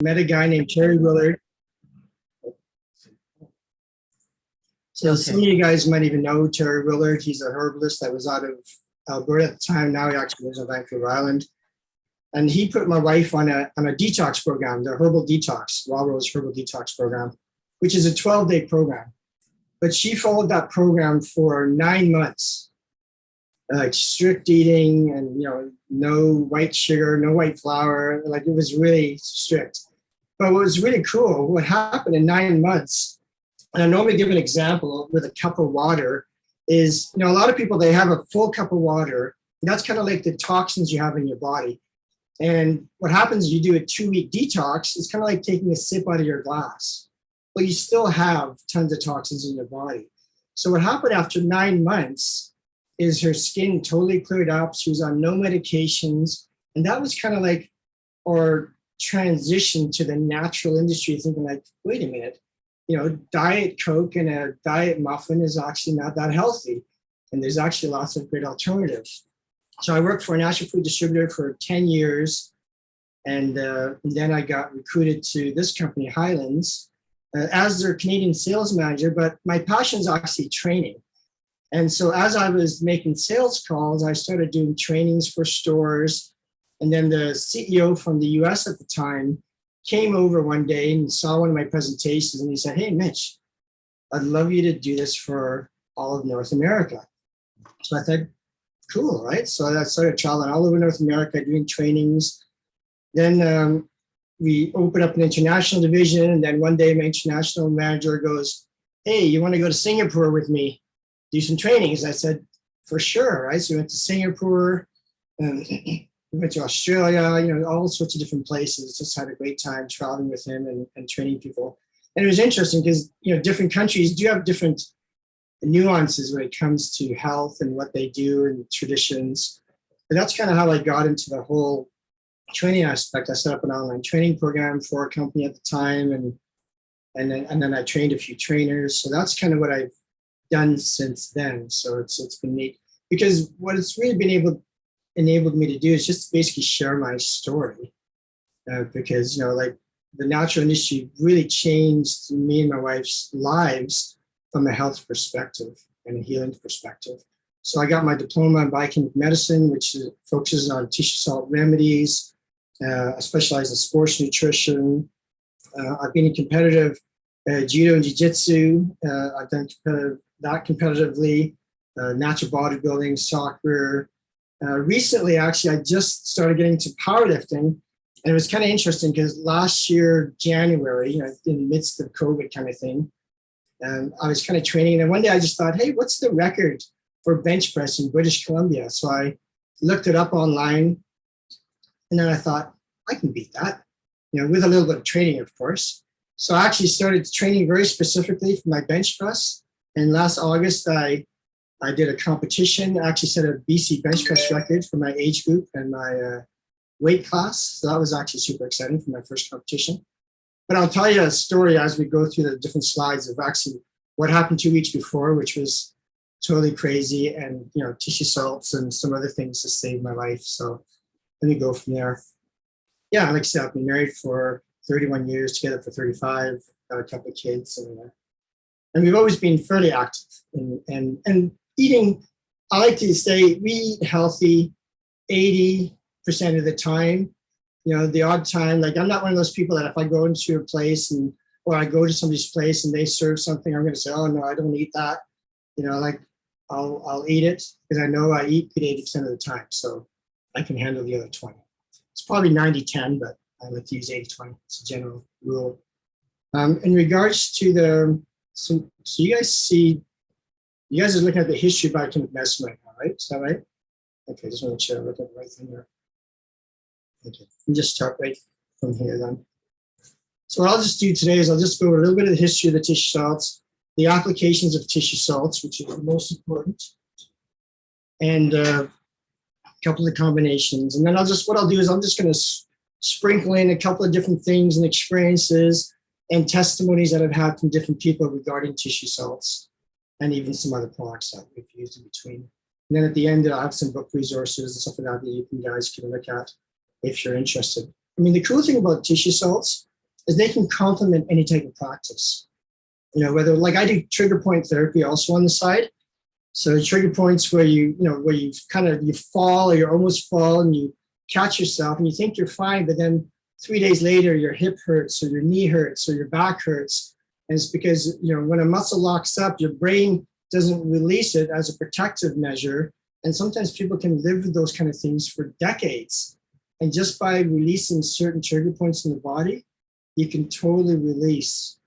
met a guy named Terry Willard. So some of you guys might even know Terry Willard. He's a herbalist that was out of Alberta at the time. Now he actually lives on Vancouver Island. And he put my wife on a detox program, the Herbal Detox, Wild Rose Herbal Detox program, which is a 12-day program. But she followed that program for 9 months, like strict eating and, no white sugar, no white flour. Like it was really strict. But what was really cool, what happened in 9 months, and I normally give an example with a cup of water, is, a lot of people, they have a full cup of water. And that's kind of like the toxins you have in your body. And what happens is you do a 2-week detox, it's kind of like taking a sip out of your glass. But you still have tons of toxins in your body. So what happened after 9 months is her skin totally cleared up. She was on no medications. And that was kind of like our transition to the natural industry, thinking like, wait a minute, Diet Coke and a diet muffin is actually not that healthy. And there's actually lots of great alternatives. So I worked for a national food distributor for 10 years. And then I got recruited to this company, Highlands, as their Canadian sales manager. But my passion is actually training. And so as I was making sales calls, I started doing trainings for stores. And then the CEO from the US at the time came over one day and saw one of my presentations. And he said, "Hey, Mitch, I'd love you to do this for all of North America." So I thought, cool, right? So I started traveling all over North America, doing trainings. Then we opened up an international division. And then one day my international manager goes, "Hey, you want to go to Singapore with me, do some trainings?" I said, "For sure," right? So we went to Singapore, and we went to Australia, all sorts of different places. Just had a great time traveling with him and training people. And it was interesting because, different countries do have different nuances when it comes to health and what they do and traditions. But that's kind of how I got into the whole training aspect. I set up an online training program for a company at the time, and then I trained a few trainers. So that's kind of what I've done since then. So it's been neat, because what it's really enabled me to do is just basically share my story, because like the natural industry really changed me and my wife's lives from a health perspective and a healing perspective. So I got my diploma in biochemical medicine, which focuses on tissue salt remedies. I specialize in sports nutrition. I've been in competitive judo and jiu-jitsu. I've done that competitively, natural bodybuilding, soccer. Recently, actually, I just started getting into powerlifting. And it was kind of interesting because last year, January, in the midst of COVID kind of thing, I was kind of training. And one day I just thought, hey, what's the record for bench press in British Columbia? So I looked it up online. And then I thought, I can beat that, with a little bit of training, of course. So I actually started training very specifically for my bench press. And last August, I did a competition. I actually set a BC bench press record for my age group and my weight class. So that was actually super exciting for my first competition. But I'll tell you a story as we go through the different slides of actually what happened 2 weeks before, which was totally crazy, and tissue salts and some other things to save my life. So let me go from there. Yeah, like I said, I've been married for 31 years, together for 35, got a couple of kids, and we've always been fairly active and eating. I like to say we eat healthy 80% of the time. The odd time, like I'm not one of those people that if I go into a place or I go to somebody's place and they serve something, I'm going to say, "Oh no, I don't eat that." Like I'll eat it because I know I eat good 80% of the time, so I can handle the other 20. It's probably 90-10, but I like to use 80-20. It's a general rule. In regards to so you guys are looking at the history of biochemical medicine right now, right? Is that right? Okay, just want to make sure I look at the right thing there. Okay, let me just start right from here then. So what I'll just do today is I'll just go over a little bit of the history of the tissue salts, the applications of tissue salts, which is the most important, and a couple of the combinations. And then what I'll do is I'm just going to sprinkle in a couple of different things and experiences and testimonies that I've had from different people regarding tissue salts, and even some other products that we've used in between. And then at the end, I'll have some book resources and stuff like that that you guys can look at if you're interested. I mean, the cool thing about tissue salts is they can complement any type of practice. Whether, like, I do trigger point therapy also on the side. So trigger points where where you fall, or you almost fall, and you catch yourself and you think you're fine, but then 3 days later your hip hurts, or your knee hurts, or your back hurts. And it's because, when a muscle locks up, your brain doesn't release it as a protective measure. And sometimes people can live with those kind of things for decades. And just by releasing certain trigger points in the body, you can totally release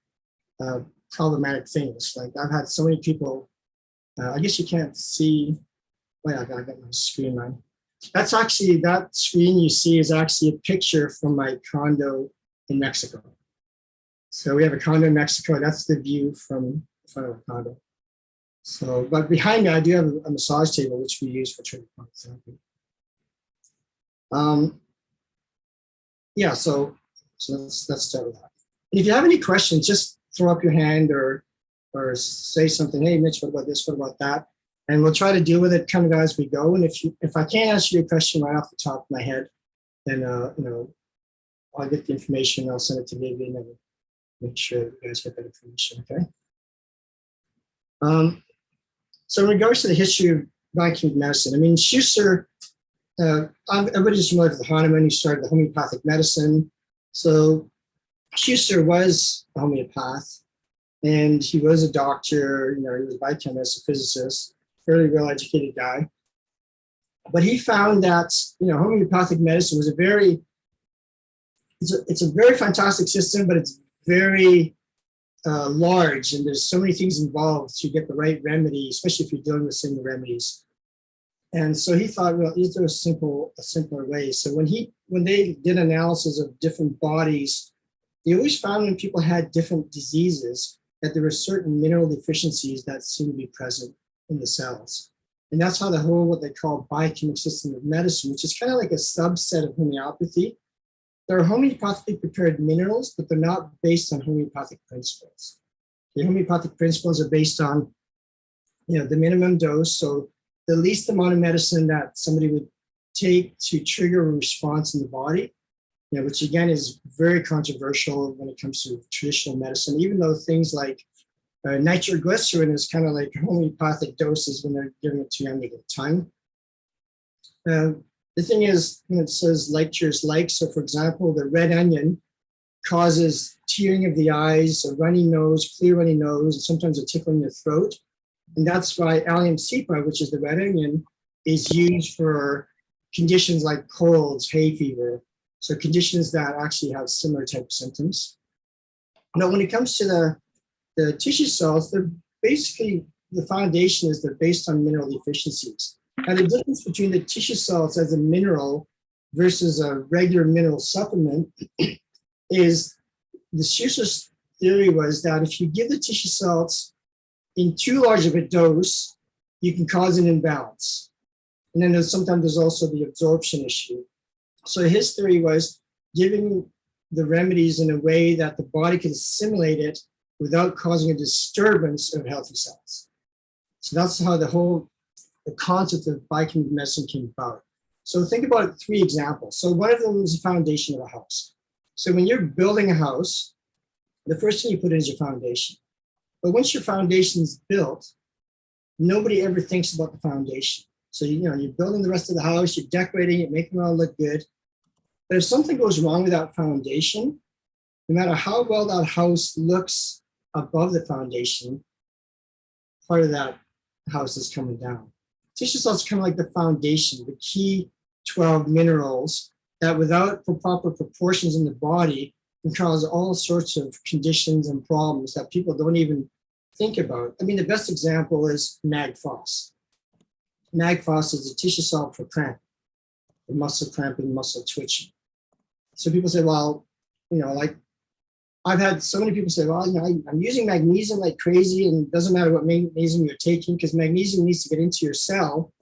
problematic things. Like, I've had so many people, I guess you can't see, wait, I got my screen on. That screen you see is actually a picture from my condo in Mexico. So we have a condo in Mexico. That's the view from the front of our condo. So, but behind me, I do have a massage table, which we use for trigger point therapy. Yeah, so let's start with that. And if you have any questions, just throw up your hand or say something. Hey, Mitch, what about this? What about that? And we'll try to deal with it kind of as we go. And if I can't answer your question right off the top of my head, then I'll get the information. I'll send it to Vivian and make sure you guys get that information. Okay. So in regards to the history of biochemical medicine, I mean, Schuster, everybody's familiar with Hahnemann, who started the homeopathic medicine. So Schuster was a homeopath, and he was a doctor, he was a biochemist, a physicist, fairly well-educated guy. But he found that, homeopathic medicine was it's a very fantastic system, but it's very large, and there's so many things involved to get the right remedy, especially if you're dealing with single remedies. And so he thought, well, is there a simpler way? So when they did analysis of different bodies, they always found when people had different diseases that there were certain mineral deficiencies that seemed to be present in the cells. And that's how the whole, what they call biochemical system of medicine, which is kind of like a subset of homeopathy. There are homeopathically prepared minerals, but they're not based on homeopathic principles. The homeopathic principles are based on, the minimum dose. So the least amount of medicine that somebody would take to trigger a response in the body, which again is very controversial when it comes to traditional medicine, even though things like nitroglycerin is kind of like homeopathic doses when they're giving it to you under the tongue. The thing is, it says like cures like. So for example, the red onion causes tearing of the eyes, a runny nose, clear runny nose, and sometimes a tickle in your throat. And that's why allium cepa, which is the red onion, is used for conditions like colds, hay fever. So conditions that actually have similar type of symptoms. Now, when it comes to the tissue salts, they're basically, the foundation is they're based on mineral deficiencies. Now, the difference between the tissue salts as a mineral versus a regular mineral supplement is the Schuster's theory was that if you give the tissue salts in too large of a dose, you can cause an imbalance. And then sometimes there's also the absorption issue. So his theory was giving the remedies in a way that the body can assimilate it without causing a disturbance of healthy cells. So that's how the concept of biochemical medicine came about. So think about 3 examples. So one of them is the foundation of a house. So when you're building a house, the first thing you put in is your foundation. But once your foundation is built, nobody ever thinks about the foundation. So you're building the rest of the house, you're decorating it, making it all look good. But if something goes wrong with that foundation, no matter how well that house looks above the foundation, part of that house is coming down. Tissue salts are kind of like the foundation, the key 12 minerals that without proper proportions in the body can cause all sorts of conditions and problems that people don't even think about. I mean, the best example is mag-phos. Mag-phos is a tissue salt for cramping, for muscle cramping, muscle twitching. So people say, well, like I've had so many people say, well, I'm using magnesium like crazy, and it doesn't matter what magnesium you're taking because magnesium needs to get into your cell,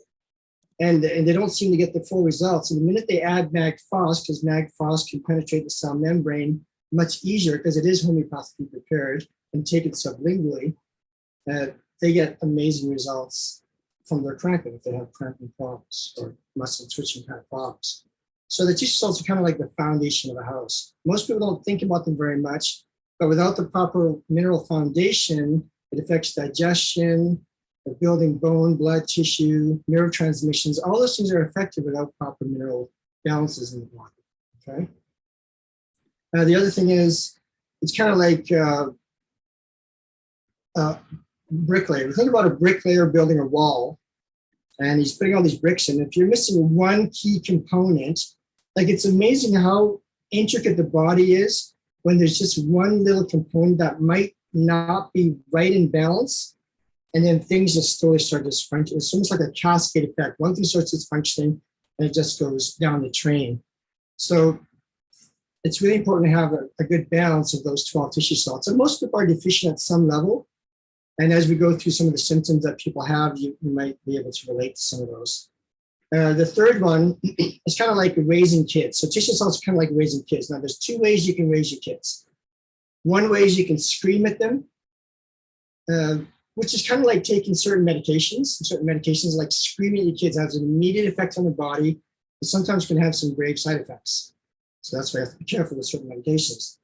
and they don't seem to get the full results. And the minute they add mag-phos, because mag-phos can penetrate the cell membrane much easier because it is homeopathically prepared and taken sublingually, they get amazing results from their cramping if they have cramping problems or muscle twitching kind of problems. So the tissue salts are kind of like the foundation of a house. Most people don't think about them very much, but without the proper mineral foundation, it affects digestion, building bone, blood tissue, nerve transmissions. All those things are affected without proper mineral balances in the body. Okay. The other thing is, it's kind of like bricklayer. Think about a bricklayer building a wall, and he's putting all these bricks in. If you're missing one key component, like it's amazing how intricate the body is when there's just one little component that might not be right in balance, and then things just slowly start dysfunctioning. It's almost like a cascade effect. One thing starts dysfunctioning, and it just goes down the train. So it's really important to have a good balance of those 12 tissue salts. And most people are deficient at some level. And as we go through some of the symptoms that people have, you might be able to relate to some of those. The third one is kind of like raising kids. So tissue salts are kind of like raising kids. Now, there's two ways you can raise your kids. One way is you can scream at them, which is kind of like taking certain medications. Certain medications, like screaming at your kids, has an immediate effect on the body, but sometimes can have some grave side effects. So that's why you have to be careful with certain medications.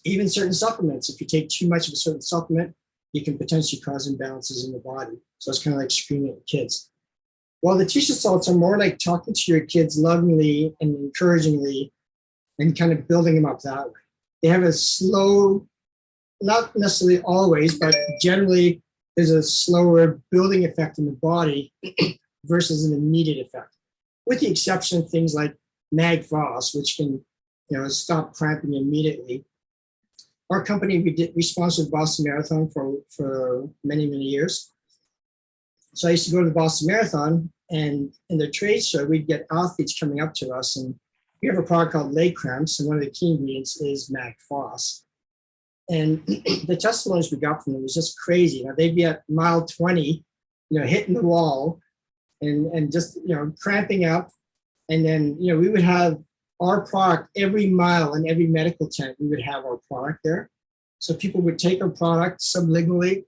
Even certain supplements, if you take too much of a certain supplement, you can potentially cause imbalances in the body. So it's kind of like screaming at kids. While the tissue salts are more like talking to your kids lovingly and encouragingly and kind of building them up that way. They have a slow, not necessarily always, but generally there's a slower building effect in the body versus an immediate effect, with the exception of things like mag-phos, which can stop cramping immediately. Our company, we sponsored the Boston Marathon for many, many years. So I used to go to the Boston Marathon, and in the trade show, we'd get athletes coming up to us, and we have a product called leg cramps, and one of the key ingredients is mag-phos. And the testimonies we got from them was just crazy. They'd be at mile 20, hitting the wall and just, cramping up. And then, we would have our product every mile in every medical tent. We would have our product there. So people would take our product sublingually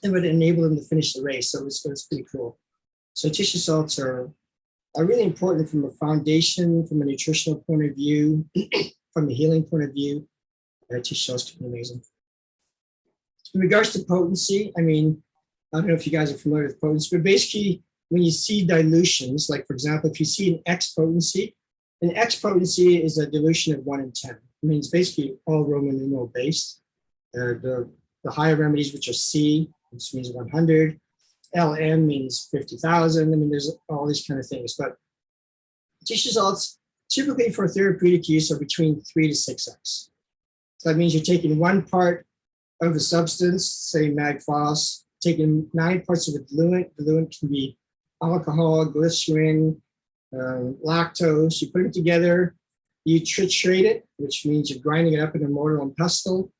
and would enable them to finish the race. So it was pretty cool. So tissue salts are really important from a foundation, from a nutritional point of view, from a healing point of view. Tissue salts can be amazing. In regards to potency, I don't know if you guys are familiar with potency, but basically when you see dilutions, like for example, if you see an X potency is a dilution of 1 in 10. It's basically all Roman numeral based. The higher remedies, which are C, which means 100, LM means 50,000. There's all these kind of things. But tissue salts, typically for therapeutic use, are between 3 to 6x. So that means you're taking one part of a substance, say mag-phos, taking 9 parts of a diluent. Diluent can be alcohol, glycerin, lactose. You put it together, you triturate it, which means you're grinding it up in a mortar and pestle.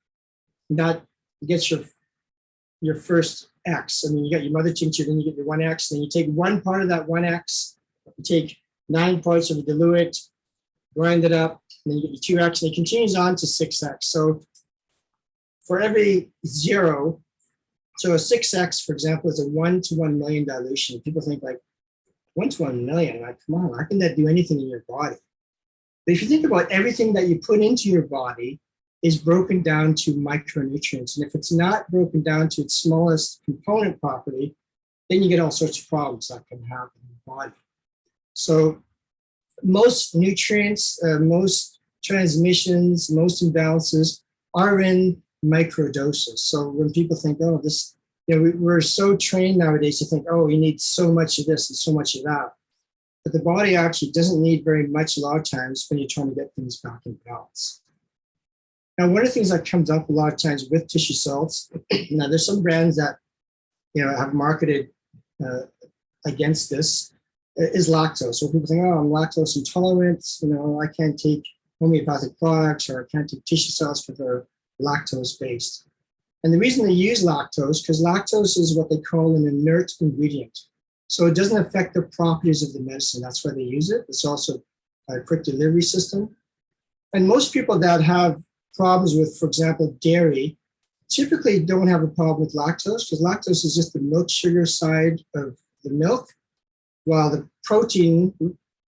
That gets your first X. You got your mother tincture, then you get your 1X, then you take one part of that 1X, you take 9 parts of the diluent, grind it up, and then you get your 2X, and it continues on to 6X. So for every 0, so a 6X, for example, is a 1 to 1 million dilution. People think like 1 to 1 million, like, come on, how can that do anything in your body? But if you think about everything that you put into your body is broken down to micronutrients. And if it's not broken down to its smallest component property, then you get all sorts of problems that can happen in the body. So most nutrients, most transmissions, most imbalances are in microdoses. So when people think, oh, this, we're so trained nowadays to think, oh, you need so much of this and so much of that. But the body actually doesn't need very much a lot of times when you're trying to get things back in balance. Now, one of the things that comes up a lot of times with tissue salts, now there's some brands that have marketed against this, is lactose. So people think, oh, I'm lactose intolerant, I can't take homeopathic products, or I can't take tissue salts because they're lactose based. And the reason they use lactose, because lactose is what they call an inert ingredient. So it doesn't affect the properties of the medicine. That's why they use it. It's also a quick delivery system. And most people that have problems with, for example, dairy, typically don't have a problem with lactose, because lactose is just the milk sugar side of the milk, while the protein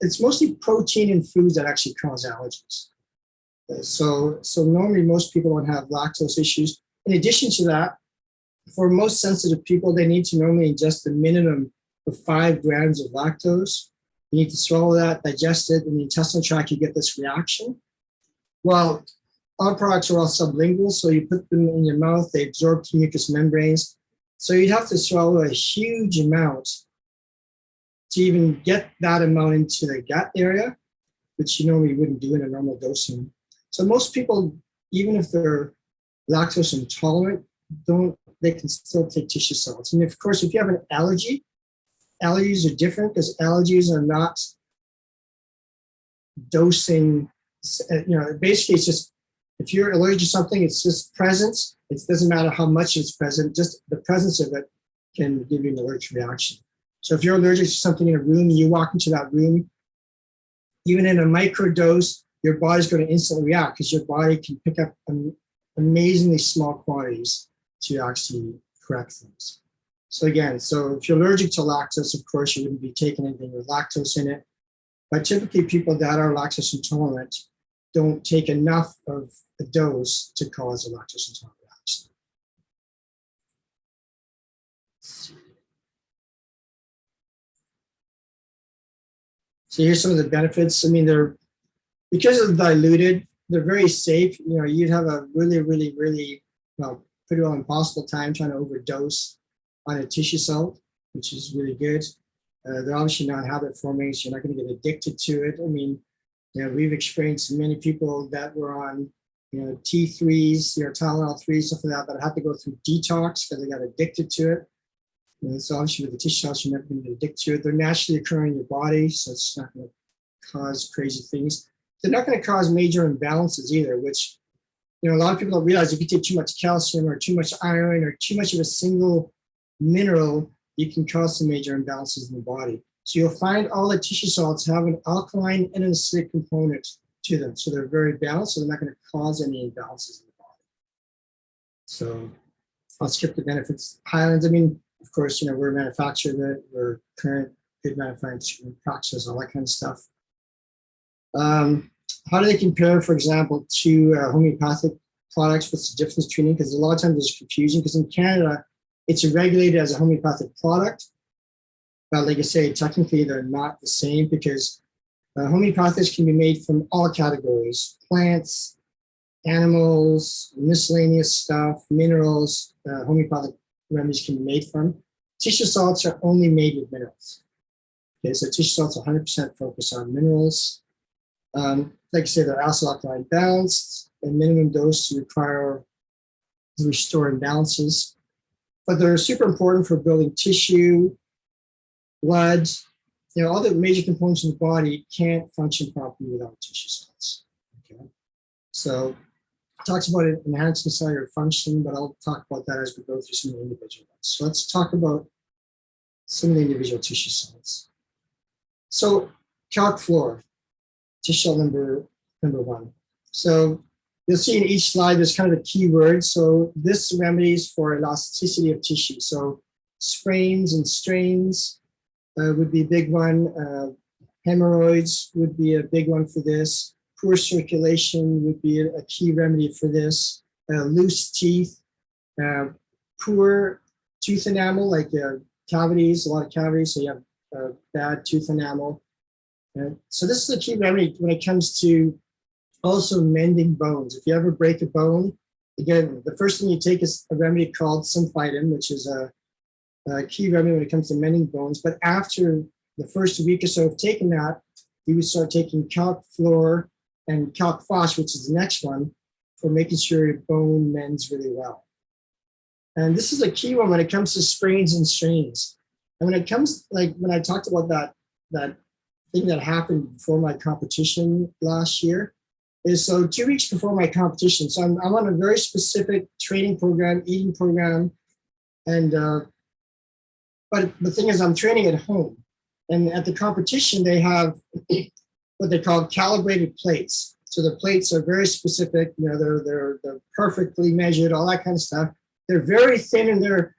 it's mostly protein in foods that actually cause allergies. So normally most people don't have lactose issues. In addition to that, for most sensitive people, they need to normally ingest a minimum of 5 grams of lactose. You need to swallow that, digest it, in the intestinal tract, you get this reaction. Well, our products are all sublingual, so you put them in your mouth, they absorb to mucous membranes. So you'd have to swallow a huge amount to even get that amount into the gut area, which you normally wouldn't do in a normal dosing. So most people, even if they're lactose intolerant, they can still take tissue salts. And of course, if you have an allergy, allergies are different because allergies are not dosing, basically it's just, if you're allergic to something, it's just presence. It doesn't matter how much it's present, just the presence of it can give you an allergic reaction. So if you're allergic to something in a room, and you walk into that room, even in a micro dose, your body's going to instantly react because your body can pick up amazingly small quantities to actually correct things. So again, so if you're allergic to lactose, of course, you wouldn't be taking anything with lactose in it. But typically people that are lactose intolerant don't take enough of a dose to cause a lactose intolerant reaction. So here's some of the benefits. I mean, because of diluted, they're very safe. You'd have a really, really, really, pretty well impossible time trying to overdose on a tissue salt, which is really good. They're obviously not habit forming, so you're not going to get addicted to it. I mean, we've experienced many people that were on, T3s, Tylenol 3s, stuff like that, but had to go through detox because they got addicted to it. So obviously with the tissue salts, you're never going to get addicted to it. They're naturally occurring in your body, so it's not going to cause crazy things. They're not going to cause major imbalances either, which, a lot of people don't realize if you take too much calcium or too much iron or too much of a single mineral, you can cause some major imbalances in the body. So you'll find all the tissue salts have an alkaline and an acidic component to them. So they're very balanced, so they're not going to cause any imbalances in the body. So I'll skip the benefits. Highlands, I mean, of course, we're a manufacturer of it. We're current good manufacturing practices, all that kind of stuff. How do they compare, for example, to homeopathic products? What's the difference between them? Because a lot of times there's confusion because in Canada, it's regulated as a homeopathic product. But like I say, technically they're not the same because homeopathics can be made from all categories: plants, animals, miscellaneous stuff, minerals. Homeopathic remedies can be made from. Tissue salts are only made with minerals. Okay, so tissue salts are 100% focused on minerals. Like I say, they're acid-alkaline balanced, and minimum dose require to restore imbalances. But they're super important for building tissue, blood, all the major components of the body can't function properly without tissue salts. Okay, so it talks about enhancing cellular function, but I'll talk about that as we go through some of the individual ones. So let's talk about some of the individual tissue salts. So calc fluor, tissue salt number 1. So you'll see in each slide there's kind of a keyword. So this remedies for elasticity of tissue. So sprains and strains would be a big one. Hemorrhoids would be a big one for this. Poor circulation would be a key remedy for this. Loose teeth, poor tooth enamel, like cavities, a lot of cavities, so you have bad tooth enamel. So this is a key remedy when it comes to also mending bones. If you ever break a bone, again, the first thing you take is a remedy called Symphytum, which is a key remedy when it comes to mending bones. But after the first week or so of taking that, you would start taking calc fluor and calc phos, which is the next one, for making sure your bone mends really well. And this is a key one when it comes to sprains and strains. And when it comes, like when I talked about that thing that happened before my competition last year, is so 2 weeks before my competition. So I'm on a very specific training program, eating program, and but the thing is I'm training at home. And at the competition, they have what they call calibrated plates. So the plates are very specific, they're perfectly measured, all that kind of stuff. They're very thin and they're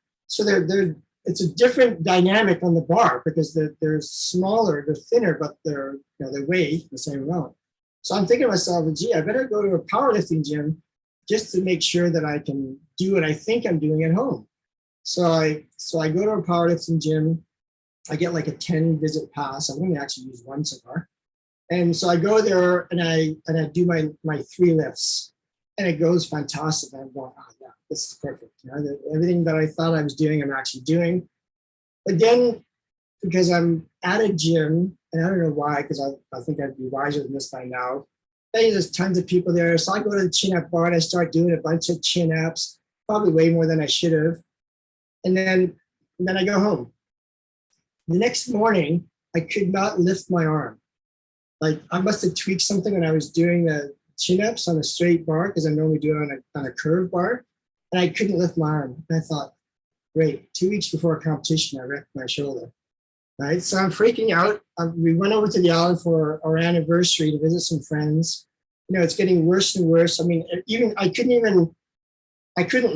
it's a different dynamic on the bar because they're smaller, they're thinner, but they weigh the same amount. So I'm thinking to myself, gee, I better go to a powerlifting gym just to make sure that I can do what I think I'm doing at home. So I go to a powerlifting gym. I get like a 10 visit pass. I've only actually used one so far. And so I go there and I do my 3 lifts, and it goes fantastic. I'm going, oh yeah, this is perfect. Everything that I thought I was doing, I'm actually doing. But then because I'm at a gym, and I don't know why, because I think I'd be wiser than this by now. There's tons of people there. So I go to the chin-up bar and I start doing a bunch of chin-ups, probably way more than I should have. And then I go home. The next morning, I could not lift my arm. Like I must have tweaked something when I was doing the chin-ups on a straight bar, because I normally do it on a curved bar, and I couldn't lift my arm. And I thought, great, 2 weeks before a competition, I wrecked my shoulder. Right, so I'm freaking out. We went over to the island for our anniversary to visit some friends. It's getting worse and worse. I mean, even I couldn't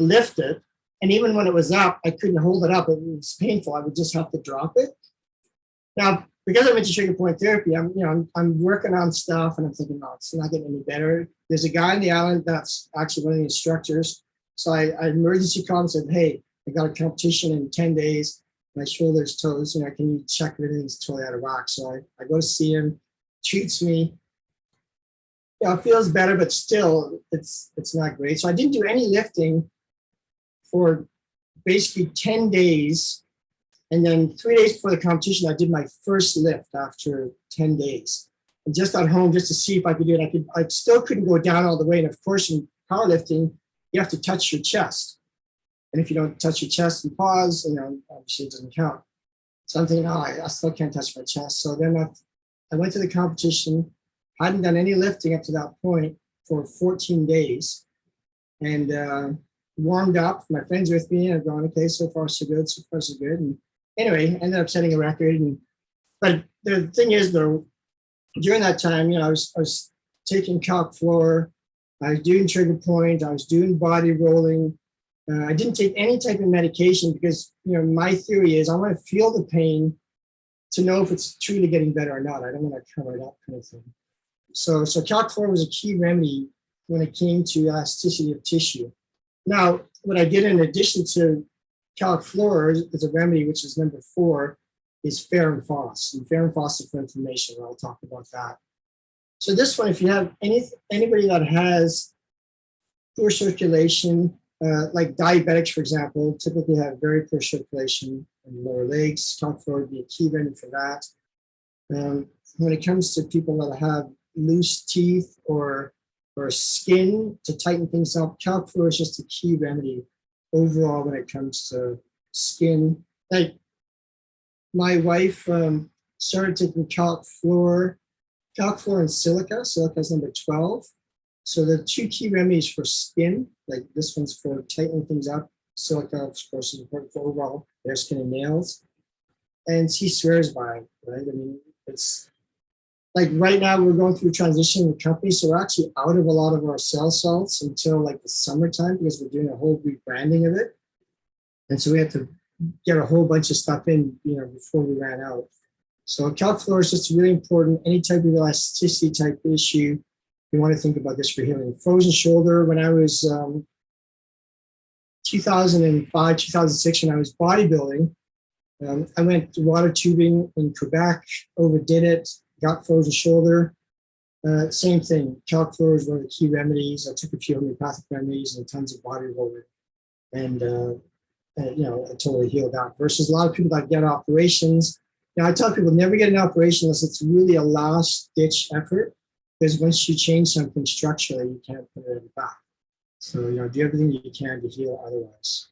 lift it, and even when it was up, I couldn't hold it up. It was painful. I would just have to drop it. Now, because I'm into trigger point therapy, I'm working on stuff, and I'm thinking, no, it's not getting any better. There's a guy on the island that's actually one of the instructors. So I emergency called and said, hey, I got a competition in 10 days. My shoulders, toes, can you check if everything's totally out of whack? So I go to see him, treats me. It feels better, but still it's not great. So I didn't do any lifting for basically 10 days. And then 3 days before the competition, I did my first lift after 10 days. And just at home, just to see if I could do it. I still couldn't go down all the way. And of course, in powerlifting, you have to touch your chest. And if you don't touch your chest and pause, obviously it doesn't count. So I'm thinking, I still can't touch my chest. So then I went to the competition, hadn't done any lifting up to that point for 14 days, and warmed up. My friends with me, and I'm going, okay, so far so good, so far so good. And anyway, ended up setting a record. But the thing is, though, during that time, I was taking calc floor, I was doing trigger point, I was doing body rolling. I didn't take any type of medication because, my theory is I want to feel the pain to know if it's truly getting better or not. I don't want to cover it up kind of thing. So calc floor was a key remedy when it came to elasticity of tissue. Now, what I did in addition to calc floor is a remedy, which is number 4, is ferrum phos. And ferrum phos is for inflammation. I'll talk about that. So this one, if you have anybody that has poor circulation, like diabetics, for example, typically have very poor circulation in the lower legs. Calc floor would be a key remedy for that. When it comes to people that have loose teeth or skin to tighten things up, calc floor is just a key remedy overall when it comes to skin. Like my wife started taking calc floor and silica. Silica is number 12. So the 2 key remedies for skin, like this one's for tightening things up. Silica, of course, is important for overall hair, skin, and nails. And he swears by it, right? I mean, it's like right now we're going through transition in the company, so we're actually out of a lot of our cell salts until like the summertime because we're doing a whole rebranding of it. And so we had to get a whole bunch of stuff in, before we ran out. So calc floor is just really important. Any type of elasticity type issue, you want to think about this for healing. Frozen shoulder, when I was 2005, 2006, when I was bodybuilding, I went to water tubing in Quebec, overdid it, got frozen shoulder. Same thing, calc floor is one of the key remedies. I took a few homeopathic remedies and tons of body rolling. And it totally healed that. Versus a lot of people that get operations. Now, I tell people never get an operation unless it's really a last-ditch effort, because once you change something structurally, you can't put it back. So, do everything you can to heal otherwise.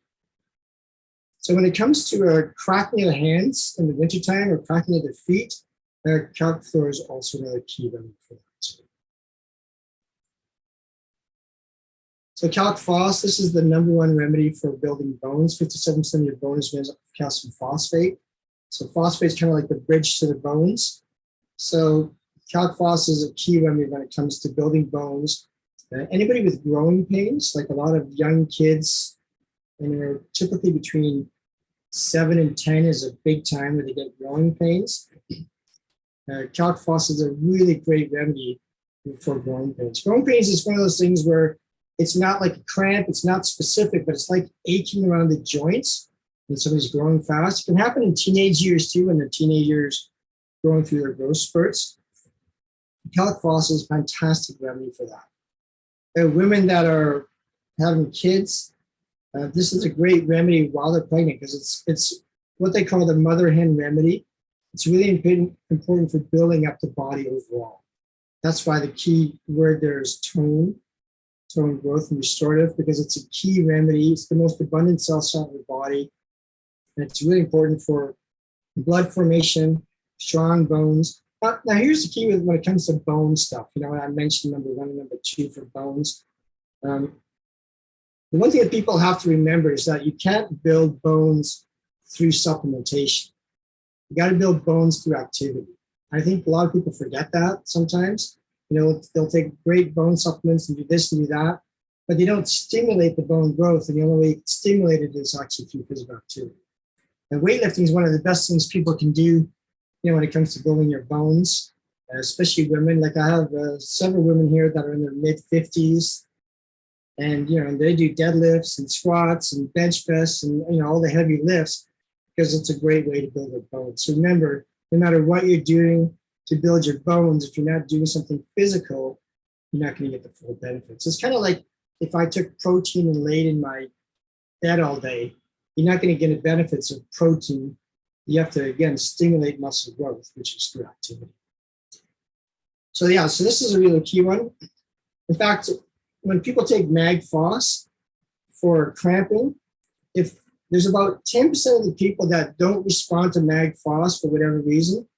So when it comes to cracking of the hands in the wintertime or cracking of the feet, calc floor is also another key remedy for that. So calc phos, this is the number 1 remedy for building bones. 57% of your bone is made of calcium phosphate. So phosphate is kind of like the bridge to the bones. So calc phos is a key remedy when it comes to building bones. Anybody with growing pains, like a lot of young kids, and they're typically between 7 and 10 is a big time where they get growing pains. Calc Phos is a really great remedy for growing pains. Growing pains is one of those things where it's not like a cramp, it's not specific, but it's like aching around the joints when somebody's growing fast. It can happen in teenage years too, when the teenagers going through their growth spurts. Calc Phos is a fantastic remedy for that. Women that are having kids, this is a great remedy while they're pregnant because it's what they call the mother hen remedy. It's really important for building up the body overall. That's why the key word there is tone growth and restorative, because it's a key remedy. It's the most abundant cell salt in the body. And it's really important for blood formation, strong bones. Now here's the key when it comes to bone stuff. You know, I mentioned number 1 and number 2 for bones. The one thing that people have to remember is that you can't build bones through supplementation. You got to build bones through activity. I think a lot of people forget that sometimes. You know, they'll take great bone supplements and do this and do that, but they don't stimulate the bone growth. And the only way you can stimulate it is actually through physical activity. And weightlifting is one of the best things people can do, you know, when it comes to building your bones, especially women. Like I have several women here that are in their mid 50s, and you know, they do deadlifts and squats and bench press and you know all the heavy lifts because it's a great way to build their bones. So remember, no matter what you're doing to build your bones, if you're not doing something physical, you're not going to get the full benefits. It's kind of like if I took protein and laid in my bed all day, you're not going to get the benefits of protein. You have to, again, stimulate muscle growth, which is through activity. So yeah, so this is a really key one. In fact, when people take Mag Phos for cramping, if there's about 10% of the people that don't respond to Mag Phos for whatever reason,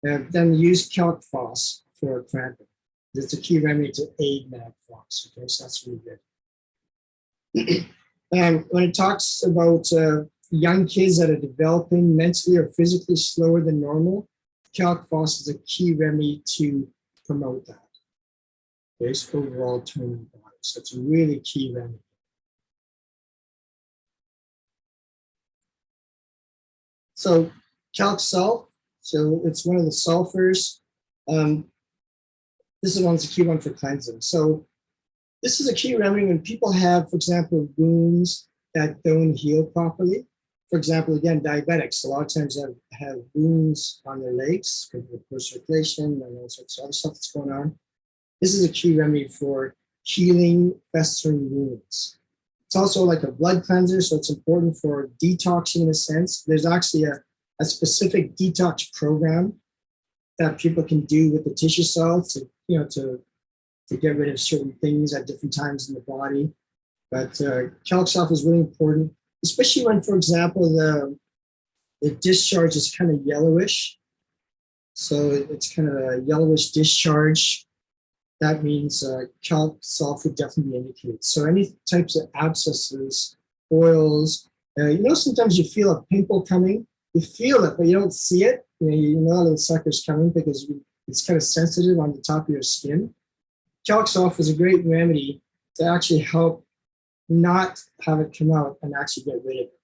then use Calc Phos for cramping. It's a key remedy to aid Mag Phos. Okay, so that's really good. And when it talks about young kids that are developing mentally or physically slower than normal, Calc Phos is a key remedy to promote that. Okay, so overall turning the body. So it's a really key remedy. So Calc Sulf, so it's one of the sulfurs. This is one's a key one for cleansing. So this is a key remedy when people have, for example, wounds that don't heal properly. For example, again, diabetics, a lot of times have wounds on their legs because of poor circulation and all sorts of other stuff that's going on. This is a key remedy for healing festering wounds. It's also like a blood cleanser, so it's important for detoxing in a sense. There's actually a specific detox program that people can do with the tissue cells to, you know, to get rid of certain things at different times in the body. But Calc Sulf is really important, especially when, for example, the discharge is kind of yellowish. So it's kind of a yellowish discharge. That means Calc Sulf would definitely be indicated. So any types of abscesses, boils, you know, sometimes you feel a pimple coming. You feel it, but you don't see it. You know that sucker's coming because it's kind of sensitive on the top of your skin. Calc Sulf is a great remedy to actually help not have it come out and actually get rid of it.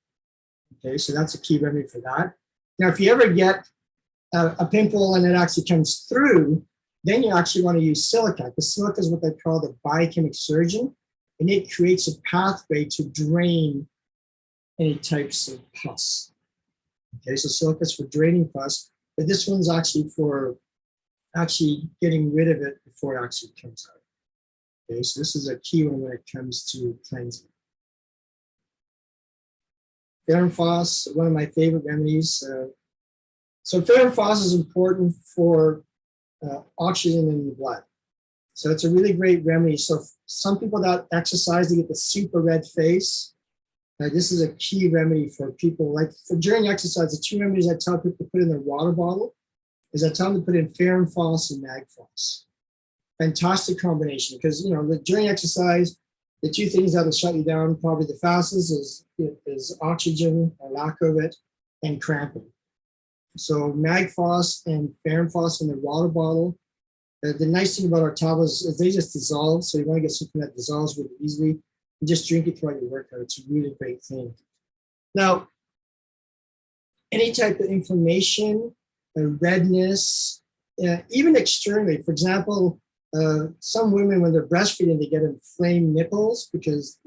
Okay, so that's a key remedy for that. Now, if you ever get a pimple and it actually comes through, then you actually want to use silica. The silica is what they call the biochemic surgeon, and it creates a pathway to drain any types of pus. Okay, so silica is for draining pus, but this one's actually for actually getting rid of it before it actually comes out. Okay, so this is a key one when it comes to cleansing. Ferrum Phos, one of my favorite remedies. So Ferrum Phos is important for oxygen in the blood. So it's a really great remedy. So some people that exercise, they get the super red face. This is a key remedy for people. Like for during exercise, the two remedies I tell people to put in their water bottle is I tell them to put in Ferrum Phos and Mag Phos. Fantastic combination because, you know, during exercise, the two things that will shut you down probably the fastest is oxygen, or lack of it, and cramping. So Mag Phos and Ferrum Phos in the water bottle. The nice thing about our tablets is they just dissolve. So you want to get something that dissolves really easily and just drink it throughout your workout. It's a really great thing. Now, any type of inflammation, redness, even externally. For example, some women, when they're breastfeeding, they get inflamed nipples because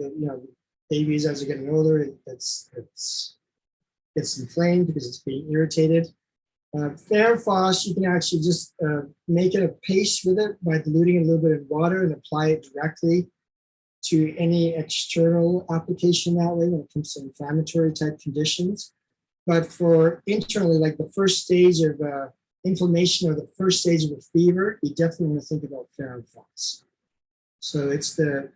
babies, as they're getting older, it's inflamed because it's being irritated. Ferrophos, you can actually just make it a paste with it by diluting a little bit of water and apply it directly to any external application that way when it comes to inflammatory type conditions. But for internally, like the first stage of inflammation or the first stage of a fever, you definitely want to think about Ferrophos. So it's the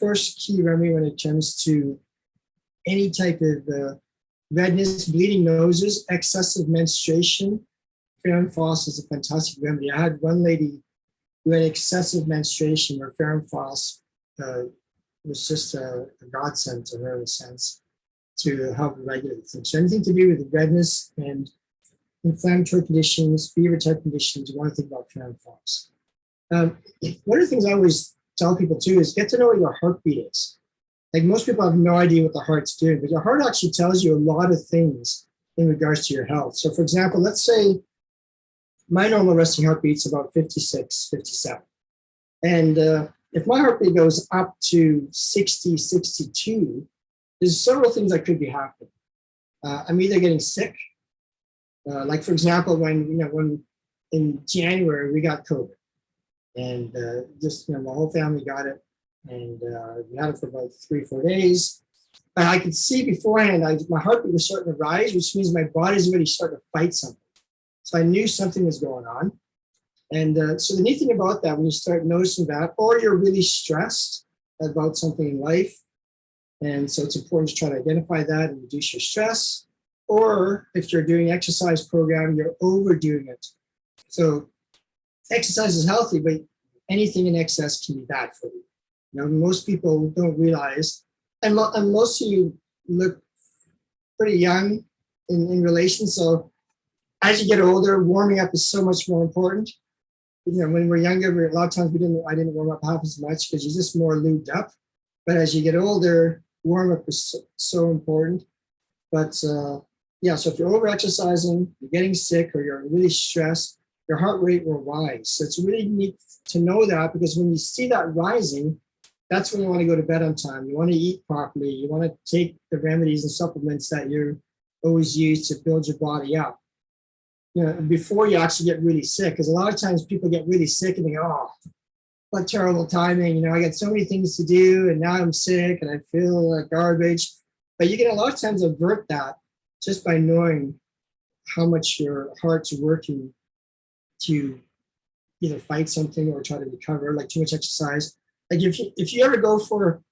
first key remedy when it comes to any type of redness, bleeding noses, excessive menstruation. Ferrophos is a fantastic remedy. I had one lady who had excessive menstruation where Ferrophos was just a godsend to her in a sense to help regulate things. So anything to do with redness and inflammatory conditions, fever type conditions, you want to think about Ferrophos. One of the things I always tell people too is get to know what your heartbeat is. Like most people have no idea what the heart's doing, but your heart actually tells you a lot of things in regards to your health. So for example, let's say my normal resting heartbeat's about 56, 57. And if my heartbeat goes up to 60, 62, there's several things that could be happening. I'm either getting sick, like for example, when in January we got COVID, and my whole family got it. And we had it for about 3-4 days. And I could see beforehand, my heartbeat was starting to rise, which means my body's already starting to fight something. So I knew something was going on. And so the neat thing about that, when you start noticing that, or you're really stressed about something in life, and so it's important to try to identify that and reduce your stress. Or if you're doing exercise program, you're overdoing it. So exercise is healthy, but anything in excess can be bad for you. Most people don't realize, and most of you look pretty young in relation. So as you get older, warming up is so much more important. When we're younger, a lot of times I didn't warm up half as much because you're just more lubed up. But as you get older, warm up is so important. But so if you're over exercising, you're getting sick, or you're really stressed, your heart rate will rise. So it's really neat to know that, because when you see that rising, that's when you want to go to bed on time. You want to eat properly. You want to take the remedies and supplements that you always use to build your body up. Before you actually get really sick, because a lot of times people get really sick and they go, "Oh, what terrible timing! I got so many things to do, and now I'm sick and I feel like garbage." But you can a lot of times avert that just by knowing how much your heart's working to either fight something or try to recover, like too much exercise. Like if you ever go for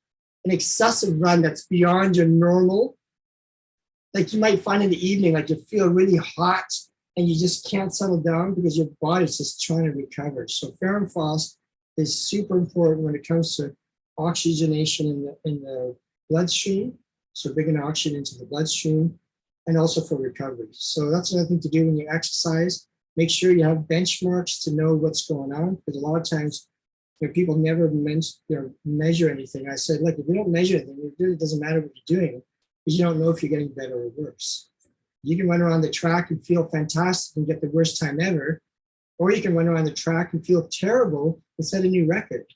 an excessive run that's beyond your normal, like you might find in the evening, like you feel really hot and you just can't settle down because your body's just trying to recover. So Ferrophos is super important when it comes to oxygenation in the bloodstream. So bringing oxygen into the bloodstream, and also for recovery. So that's another thing to do when you exercise. Make sure you have benchmarks to know what's going on, because a lot of times people never measure anything. I said, look, if you don't measure anything, it really doesn't matter what you're doing, because you don't know if you're getting better or worse. You can run around the track and feel fantastic and get the worst time ever, or you can run around the track and feel terrible and set a new record,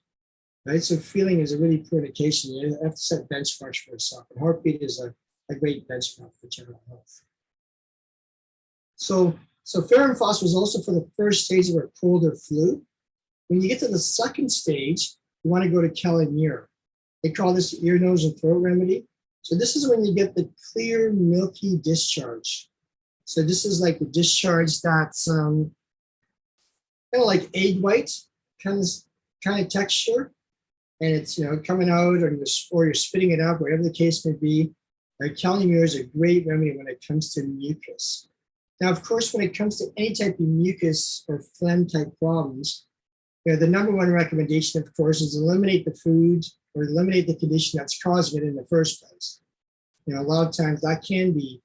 right? So feeling is a really poor indication. You have to set benchmarks for yourself. And heartbeat is a great benchmark for general health. So Ferrophos was also for the first stage of a cold or flu. When you get to the second stage, you want to go to Kelly Muir. They call this ear, nose, and throat remedy. So this is when you get the clear, milky discharge. So this is like the discharge that's kind of like egg white, kind of texture, and it's coming out, or you're spitting it up, whatever the case may be. Kelly Muir is a great remedy when it comes to mucus. Now, of course, when it comes to any type of mucus or phlegm type problems, the number one recommendation, of course, is eliminate the food or eliminate the condition that's causing it in the first place. A lot of times that can be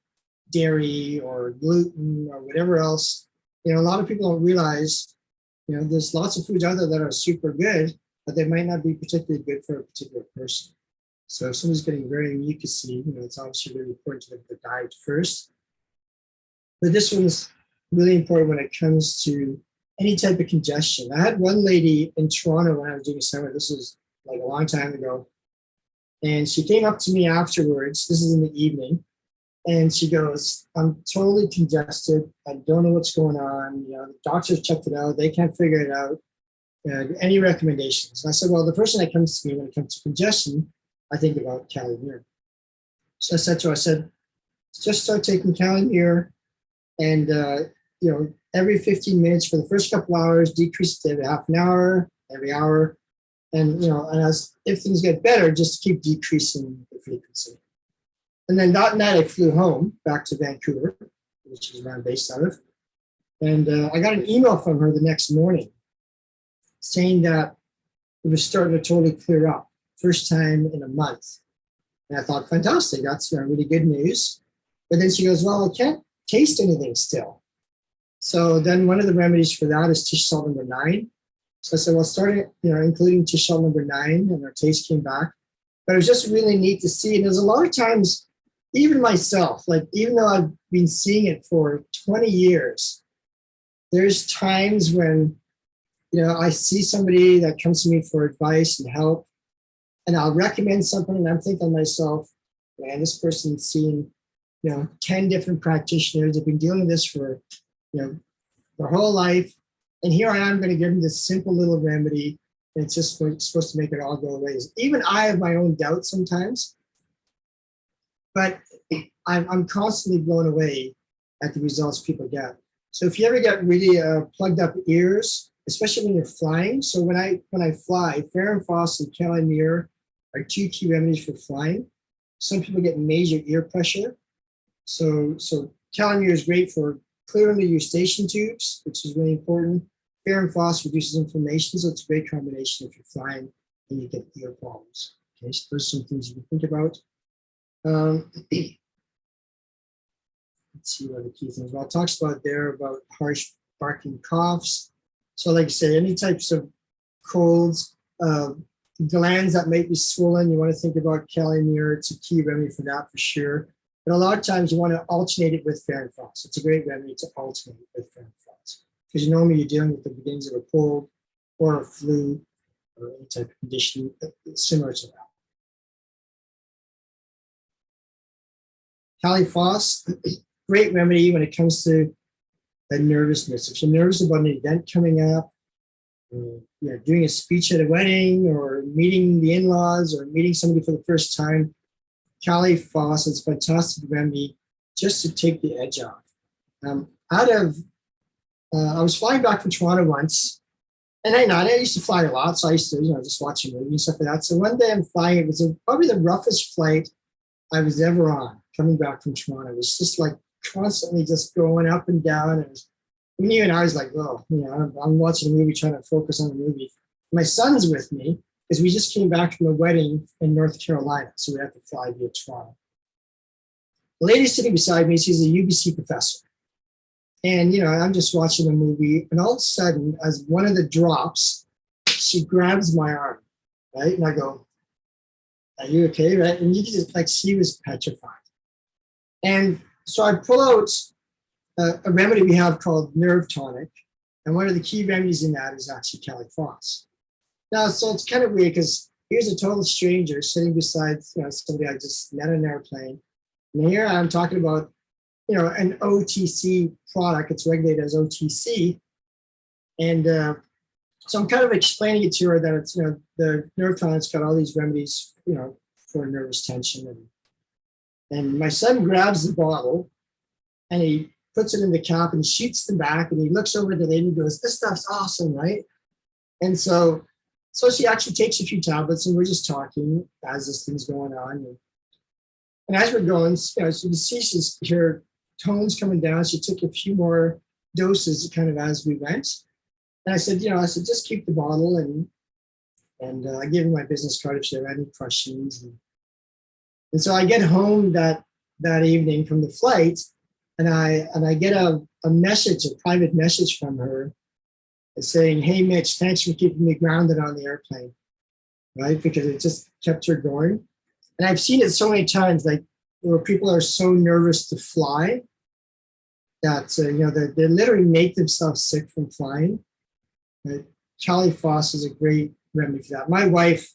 dairy or gluten or whatever else. A lot of people don't realize, there's lots of foods out there that are super good, but they might not be particularly good for a particular person. So if somebody's getting very mucousy, it's obviously really important to look at the diet first. But this one's really important when it comes to any type of congestion. I had one lady in Toronto when I was doing a seminar. This was like a long time ago. And she came up to me afterwards. This is in the evening. And she goes, I'm totally congested. I don't know what's going on. You know, the doctors checked it out. They can't figure it out. Any recommendations? And I said, well, the first thing that comes to me when it comes to congestion, I think about Calimere. So I said to her, I said, just start taking Calimere and, every 15 minutes for the first couple hours, decrease it to every half an hour, every hour. And, and as if things get better, just keep decreasing the frequency. And then that night I flew home back to Vancouver, which is where I'm based out of. And I got an email from her the next morning saying that it was starting to totally clear up, first time in a month. And I thought, fantastic, that's really good news. But then she goes, well, I can't taste anything still. So then one of the remedies for that is tissue salt number 9. So I said, well, start including tissue salt number 9, and her taste came back. But it was just really neat to see. And there's a lot of times, even myself, like even though I've been seeing it for 20 years, there's times when, I see somebody that comes to me for advice and help, and I'll recommend something, and I'm thinking to myself, man, this person's seen, 10 different practitioners. They've been dealing with this for, their whole life. And here I am going to give them this simple little remedy. And it's just supposed to make it all go away. Even I have my own doubts sometimes, but I'm constantly blown away at the results people get. So if you ever get really plugged up ears, especially when you're flying. So when I fly, Farrenfoss and Calimere are 2 key remedies for flying. Some people get major ear pressure. So Calimere is great for clearing the eustachian tubes, which is really important. Farrenfoss reduces inflammation, so it's a great combination if you're flying and you get ear problems. Okay, so those are some things you can think about. Let's see what the key things. Well, it talks about harsh barking coughs. So like I said, any types of colds, glands that might be swollen, you want to think about Calimere. It's a key remedy for that for sure. But a lot of times you want to alternate it with Farrenfoss. It's a great remedy to alternate with Farrenfoss because normally you're dealing with the beginnings of a cold or a flu or any type of condition similar to that. Califoss, great remedy when it comes to nervousness. If you're nervous about an event coming up, doing a speech at a wedding or meeting the in-laws or meeting somebody for the first time, Califoss is a fantastic remedy just to take the edge off. I was flying back from Toronto once, and I used to fly a lot, so I used to just watch a movie and stuff like that. So one day I'm flying, it was probably the roughest flight I was ever on coming back from Toronto. It was just like constantly just going up and down. And even I was like, oh, I'm watching a movie, trying to focus on the movie. My son's with me because we just came back from a wedding in North Carolina, so we have to fly via Toronto. The lady sitting beside me, she's a UBC professor. And, I'm just watching a movie, and all of a sudden, as one of the drops, she grabs my arm, right? And I go, are you okay, right? And you can just, she was petrified. And so I pull out a remedy we have called Nerve Tonic. And one of the key remedies in that is actually Califoss. Now, so it's kind of weird because here's a total stranger sitting beside somebody I just met on an airplane. And here I'm talking about, an OTC product. It's regulated as OTC. And so I'm kind of explaining it to her that it's, the Nerve Tonic's got all these remedies, for nervous tension. And my son grabs the bottle and he puts it in the cap and shoots the back and he looks over at the lady and goes, this stuff's awesome, right? And so she actually takes a few tablets and we're just talking as this thing's going on. And as we're going, so you can see her tones coming down. She took a few more doses kind of as we went. And I said, just keep the bottle. And I gave her my business card if she had any questions. And so I get home that evening from the flight and I get a message, a private message from her saying, hey, Mitch, thanks for keeping me grounded on the airplane, right? Because it just kept her going. And I've seen it so many times, like where people are so nervous to fly that, they literally make themselves sick from flying. Right? Cali Foss is a great remedy for that. My wife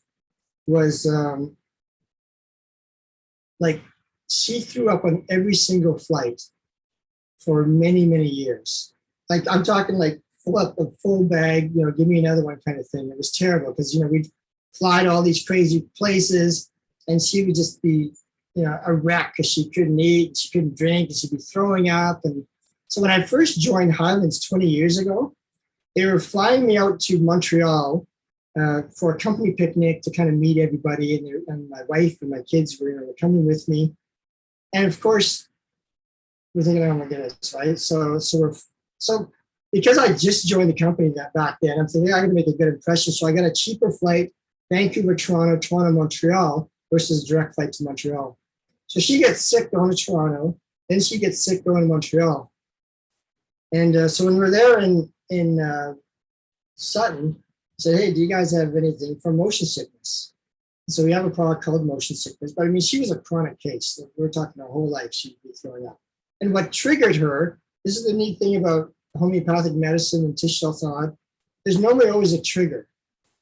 was like, she threw up on every single flight for many, many years. Like, I'm talking like full up a full bag, give me another one kind of thing. It was terrible because, we'd fly to all these crazy places and she would just be, a wreck because she couldn't eat, she couldn't drink, and she'd be throwing up. And so when I first joined Highlands 20 years ago, they were flying me out to Montreal for a company picnic to kind of meet everybody, and my wife and my kids were coming with me. And of course, we're thinking, oh my goodness, right? So because I just joined the company back then, I'm thinking, I got to make a good impression. So I got a cheaper flight, Vancouver, Toronto, Toronto, Montreal, versus a direct flight to Montreal. So she gets sick going to Toronto, then she gets sick going to Montreal. And so when we're there in Sutton, I said, hey, do you guys have anything for motion sickness? And so we have a product called motion sickness, but I mean, she was a chronic case. We're talking her whole life she'd be throwing up. And what triggered her, this is the neat thing about homeopathic medicine and tissue thought, there's normally always a trigger.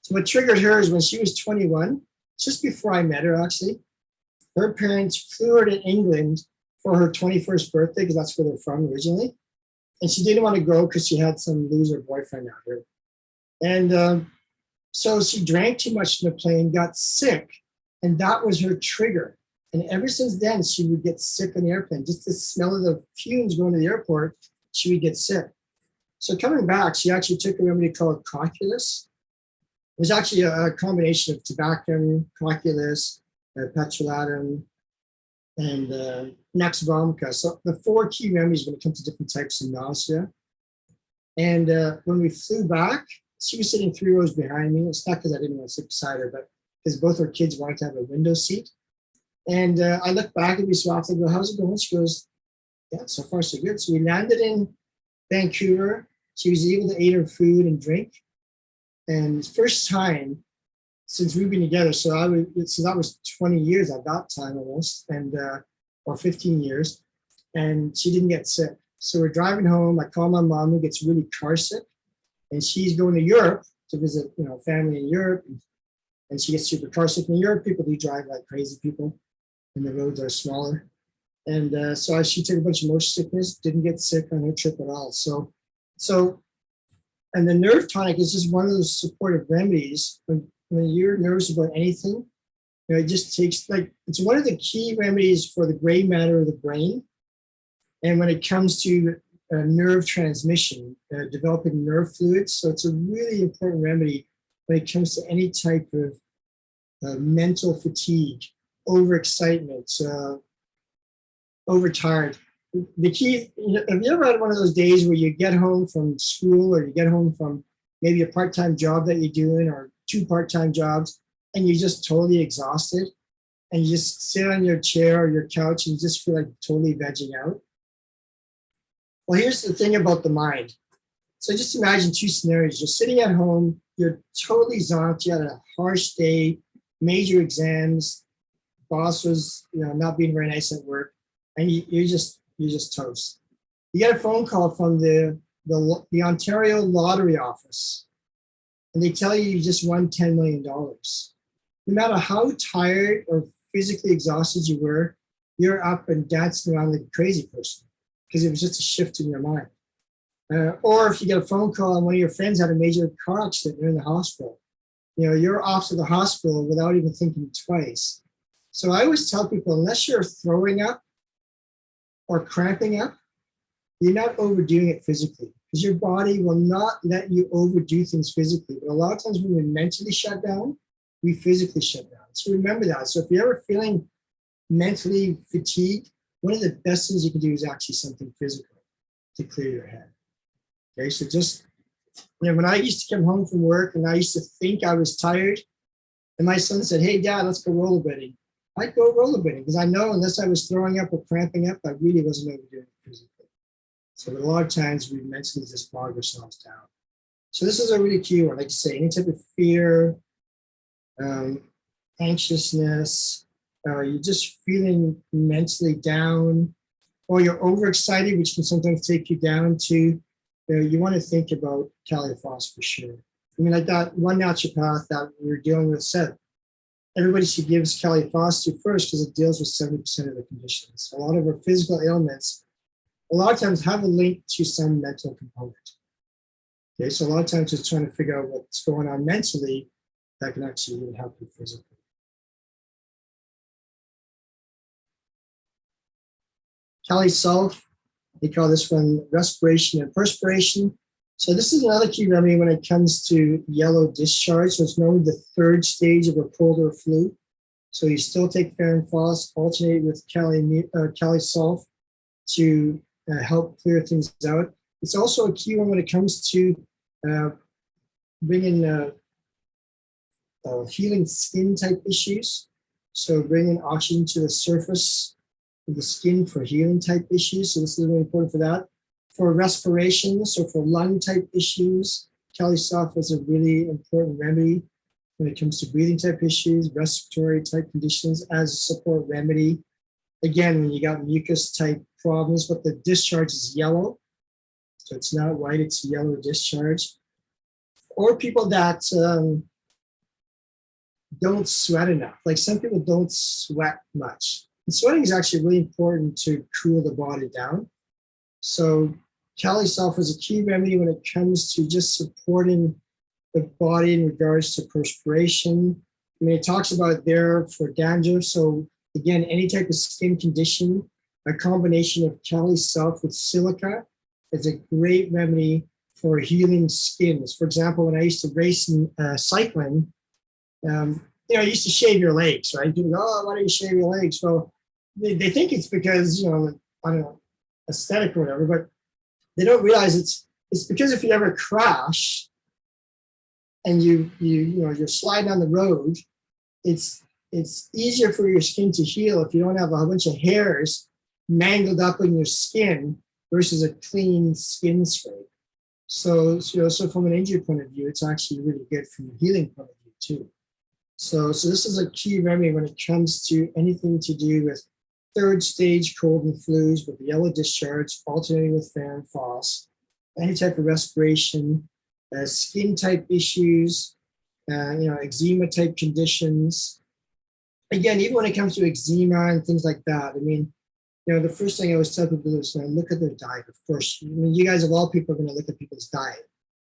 So what triggered her is when she was 21, just before I met her actually, her parents flew her to England for her 21st birthday, because that's where they're from originally. And she didn't want to go because she had some loser boyfriend out here. And so she drank too much in the plane, got sick, and that was her trigger. And ever since then, she would get sick on the airplane. Just the smell of the fumes going to the airport, she would get sick. So coming back, she actually took a remedy called Cocculus. It was actually a combination of tobacco, Cocculus, petrolatum, and Nux vomica. So the 4 key remedies when it comes to different types of nausea. And when we flew back, she was sitting 3 rows behind me. It's not because I didn't want to sit beside her, but because both her kids wanted to have a window seat. And I looked back at me, so I go, how's it going? She goes, yeah, so far so good. So we landed in Vancouver. She was able to eat her food and drink. And first time since we've been together, so that was 20 years at that time almost, and or 15 years, and she didn't get sick. So we're driving home. I call my mom, who gets really car sick, and she's going to Europe to visit, family in Europe, and she gets super car sick. In Europe, people do drive like crazy people, and the roads are smaller. And so she took a bunch of motion sickness, didn't get sick on her trip at all. So, and the nerve tonic is just one of those supportive remedies when you're nervous about anything. It just takes, it's one of the key remedies for the gray matter of the brain. And when it comes to nerve transmission, developing nerve fluids. So it's a really important remedy when it comes to any type of mental fatigue, overexcitement, overtired. The key, have you ever had one of those days where you get home from school, or you get home from maybe a part-time job that you're doing, or 2 part-time jobs, and you're just totally exhausted, and you just sit on your chair or your couch and you just feel like totally vegging out? Well, here's the thing about the mind. So just imagine 2 scenarios. You're sitting at home, you're totally zonked, you had a harsh day, major exams, boss was not being very nice at work, and you're just toast. You get a phone call from the Ontario Lottery Office, and they tell you just won $10 million. No matter how tired or physically exhausted you were, you're up and dancing around like a crazy person, because it was just a shift in your mind. Or if you get a phone call and one of your friends had a major car accident, you're in the hospital. You're off to the hospital without even thinking twice. So I always tell people, unless you're throwing up or cramping up, you're not overdoing it physically, because your body will not let you overdo things physically. But a lot of times when we're mentally shut down, we physically shut down. So remember that. So if you're ever feeling mentally fatigued, one of the best things you can do is actually something physical to clear your head. Okay, so just, when I used to come home from work and I used to think I was tired, and my son said, hey, Dad, let's go rollerblading, I'd go rollerblading, because I know unless I was throwing up or cramping up, I really wasn't overdoing it physically. So a lot of times we mentally just bog ourselves down. So this is a really key one. Like I say, any type of fear, anxiousness, you're just feeling mentally down, or you're overexcited, which can sometimes take you down to, you want to think about Caliphos for sure. I mean, like that one naturopath that we were dealing with said, everybody should give Caliphos to first because it deals with 70% of the conditions. A lot of our physical ailments, a lot of times have a link to some mental component. Okay, so a lot of times it's trying to figure out what's going on mentally that can actually even help you physically. Kali Self, they call this one respiration and perspiration. So this is another key remedy when it comes to yellow discharge. So it's normally the third stage of a cold or flu. So you still take fer and phos, alternate with Kali Self to help clear things out. It's also a key one when it comes to bringing healing skin type issues. So bringing oxygen to the surface of the skin for healing type issues. So this is really important for that. For respiration, so for lung type issues, Kali Self is a really important remedy when it comes to breathing type issues, respiratory type conditions as a support remedy. Again, when you got mucus type problems, but the discharge is yellow, so it's not white, it's yellow discharge. Or people that don't sweat enough. Like some people don't sweat much. And sweating is actually really important to cool the body down. So Kali Self is a key remedy when it comes to just supporting the body in regards to perspiration. I mean, it talks about it there for dandruff. So again, any type of skin condition, a combination of Kali Self with silica is a great remedy for healing skins. For example, when I used to race in cycling, you used to shave your legs, right? People go, oh, why do you shave your legs? Well, they think it's because, I don't know, aesthetic or whatever, but they don't realize it's because if you ever crash and you're sliding on the road, it's easier for your skin to heal if you don't have a bunch of hairs mangled up in your skin versus a clean skin scrape. So from an injury point of view, it's actually really good from a healing point of view too. So this is a key remedy when it comes to anything to do with third stage cold and flus with yellow discharge, alternating with fer and phos, any type of respiration, skin type issues, eczema type conditions. Again, even when it comes to eczema and things like that, I mean, the first thing I always tell people is look at their diet. Of course, you guys of all people are going to look at people's diet,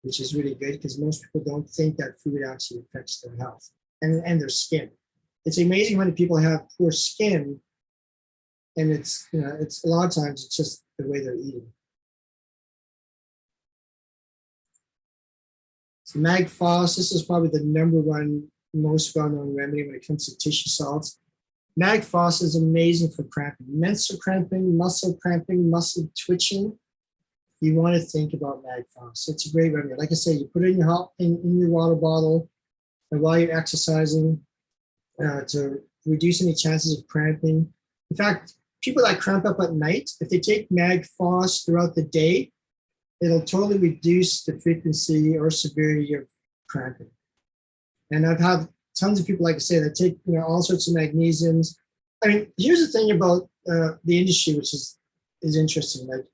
which is really good because most people don't think that food actually affects their health and their skin. It's amazing when people have poor skin, and it's a lot of times it's just the way they're eating. So Mag Phos, this is probably the number one most well-known remedy when it comes to tissue salts. Mag Phos is amazing for cramping, menstrual cramping, muscle twitching. You want to think about Mag Phos. It's a great remedy. Like I say, you put it in your water bottle, and while you're exercising to reduce any chances of cramping. In fact, people that cramp up at night, if they take Mag Phos throughout the day, it'll totally reduce the frequency or severity of cramping. And I've had tons of people, like I say, that take all sorts of magnesiums. I mean, here's the thing about the industry, which is interesting. Like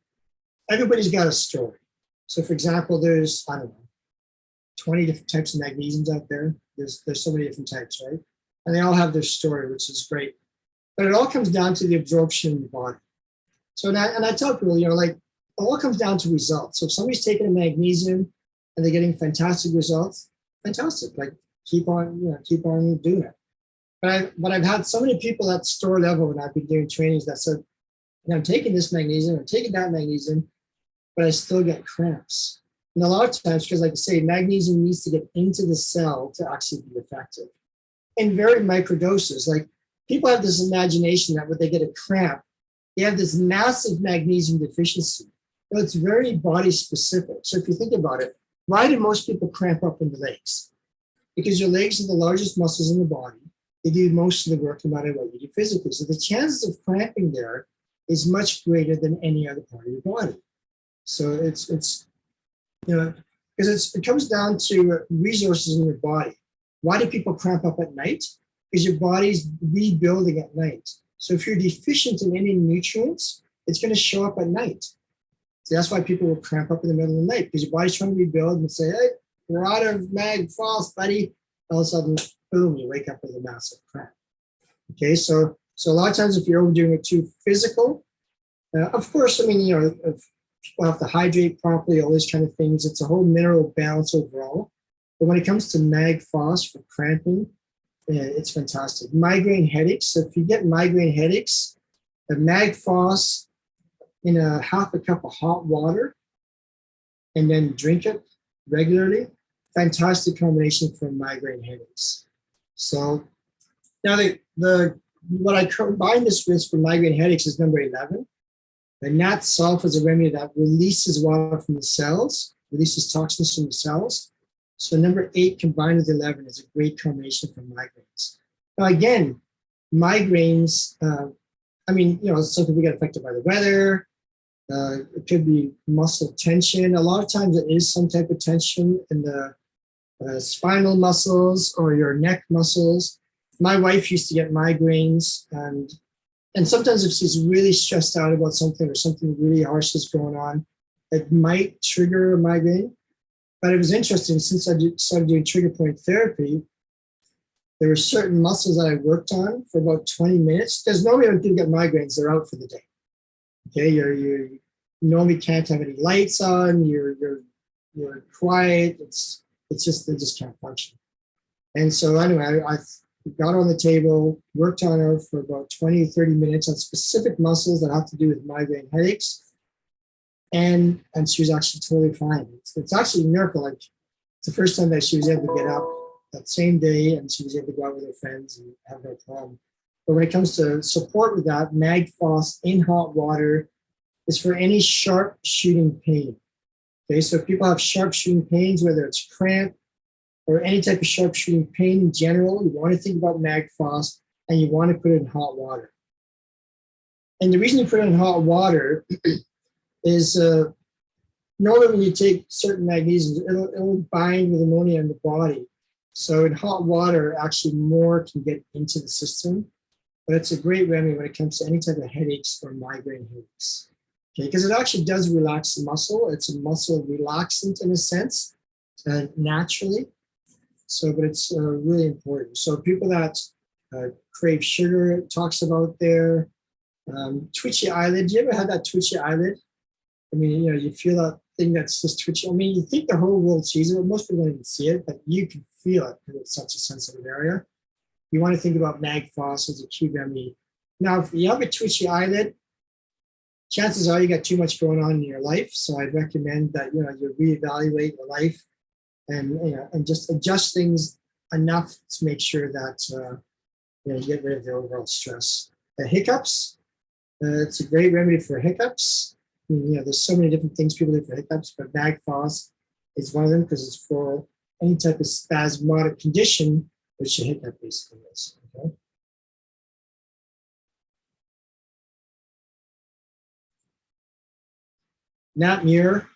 everybody's got a story. So, for example, there's 20 different types of magnesiums out there. There's so many different types, right? And they all have their story, which is great. But it all comes down to the absorption in the body. So, and I tell people, it all comes down to results. So if somebody's taking a magnesium and they're getting fantastic results, fantastic. Like keep on doing it. But I've had so many people at store level when I've been doing trainings that said, I'm taking this magnesium, I'm taking that magnesium, but I still get cramps. And a lot of times, because like I say, magnesium needs to get into the cell to actually be effective. In very micro doses, like people have this imagination that when they get a cramp, they have this massive magnesium deficiency. But it's very body specific. So if you think about it, why do most people cramp up in the legs? Because your legs are the largest muscles in the body. They do most of the work no matter what you do physically. So the chances of cramping there is much greater than any other part of your body. So it's because it comes down to resources in your body. Why do people cramp up at night? Because your body's rebuilding at night. So if you're deficient in any nutrients, it's going to show up at night. So that's why people will cramp up in the middle of the night, because your body's trying to rebuild and say, hey, we're out of mag phos, buddy. All of a sudden, boom, you wake up with a massive cramp. Okay, so a lot of times if you're overdoing it too physical, of course, I mean, if people have to hydrate properly, all these kind of things, it's a whole mineral balance overall. But when it comes to mag phos for cramping, it's fantastic. Migraine headaches, so if you get migraine headaches, the mag phos in a half a cup of hot water and then drink it regularly, fantastic combination for migraine headaches. So now what I combine this with for migraine headaches is number 11. And nat sulf is a remedy that releases water from the cells, releases toxins from the cells. So number 8 combined with 11 is a great combination for migraines. Now again, migraines, some people get affected by the weather. It could be muscle tension. A lot of times it is some type of tension in the spinal muscles or your neck muscles. My wife used to get migraines, and sometimes if she's really stressed out about something or something really harsh is going on, it might trigger a migraine. But it was interesting, since I started doing trigger point therapy, there were certain muscles that I worked on for about 20 minutes. Because normally when people get migraines, they're out for the day. Okay, you normally can't have any lights on, you're quiet, it's just, they just can't function. And so anyway, I got on the table, worked on her for about 20 or 30 minutes on specific muscles that have to do with migraine headaches. And she was actually totally fine. It's actually a miracle. Like, it's the first time that she was able to get up that same day and she was able to go out with her friends and have no problem. But when it comes to support with that, mag phos in hot water is for any sharp shooting pain. Okay, so if people have sharp shooting pains, whether it's cramp or any type of sharp shooting pain in general, you want to think about mag phos and you want to put it in hot water. And the reason you put it in hot water is normally when you take certain magnesiums, it'll bind with ammonia in the body. So in hot water, actually more can get into the system. But it's a great remedy when it comes to any type of headaches or migraine headaches. Okay, because it actually does relax the muscle. It's a muscle relaxant in a sense, naturally. So, but it's really important. So people that crave sugar, it talks about there. Twitchy eyelid. Do you ever have that twitchy eyelid? I mean, you feel that thing that's just twitchy. I mean, you think the whole world sees it, but most people don't even see it, but you can feel it because it's such a sensitive area. You want to think about mag phos as a key remedy. Now, if you have a twitchy eyelid, chances are you got too much going on in your life. So I'd recommend that you reevaluate your life and just adjust things enough to make sure that you get rid of the overall stress. The hiccups, it's a great remedy for hiccups. I mean, there's so many different things people do for hiccups, but mag phos is one of them because it's for any type of spasmodic condition, which a hiccup basically is. Okay. Nat Muir,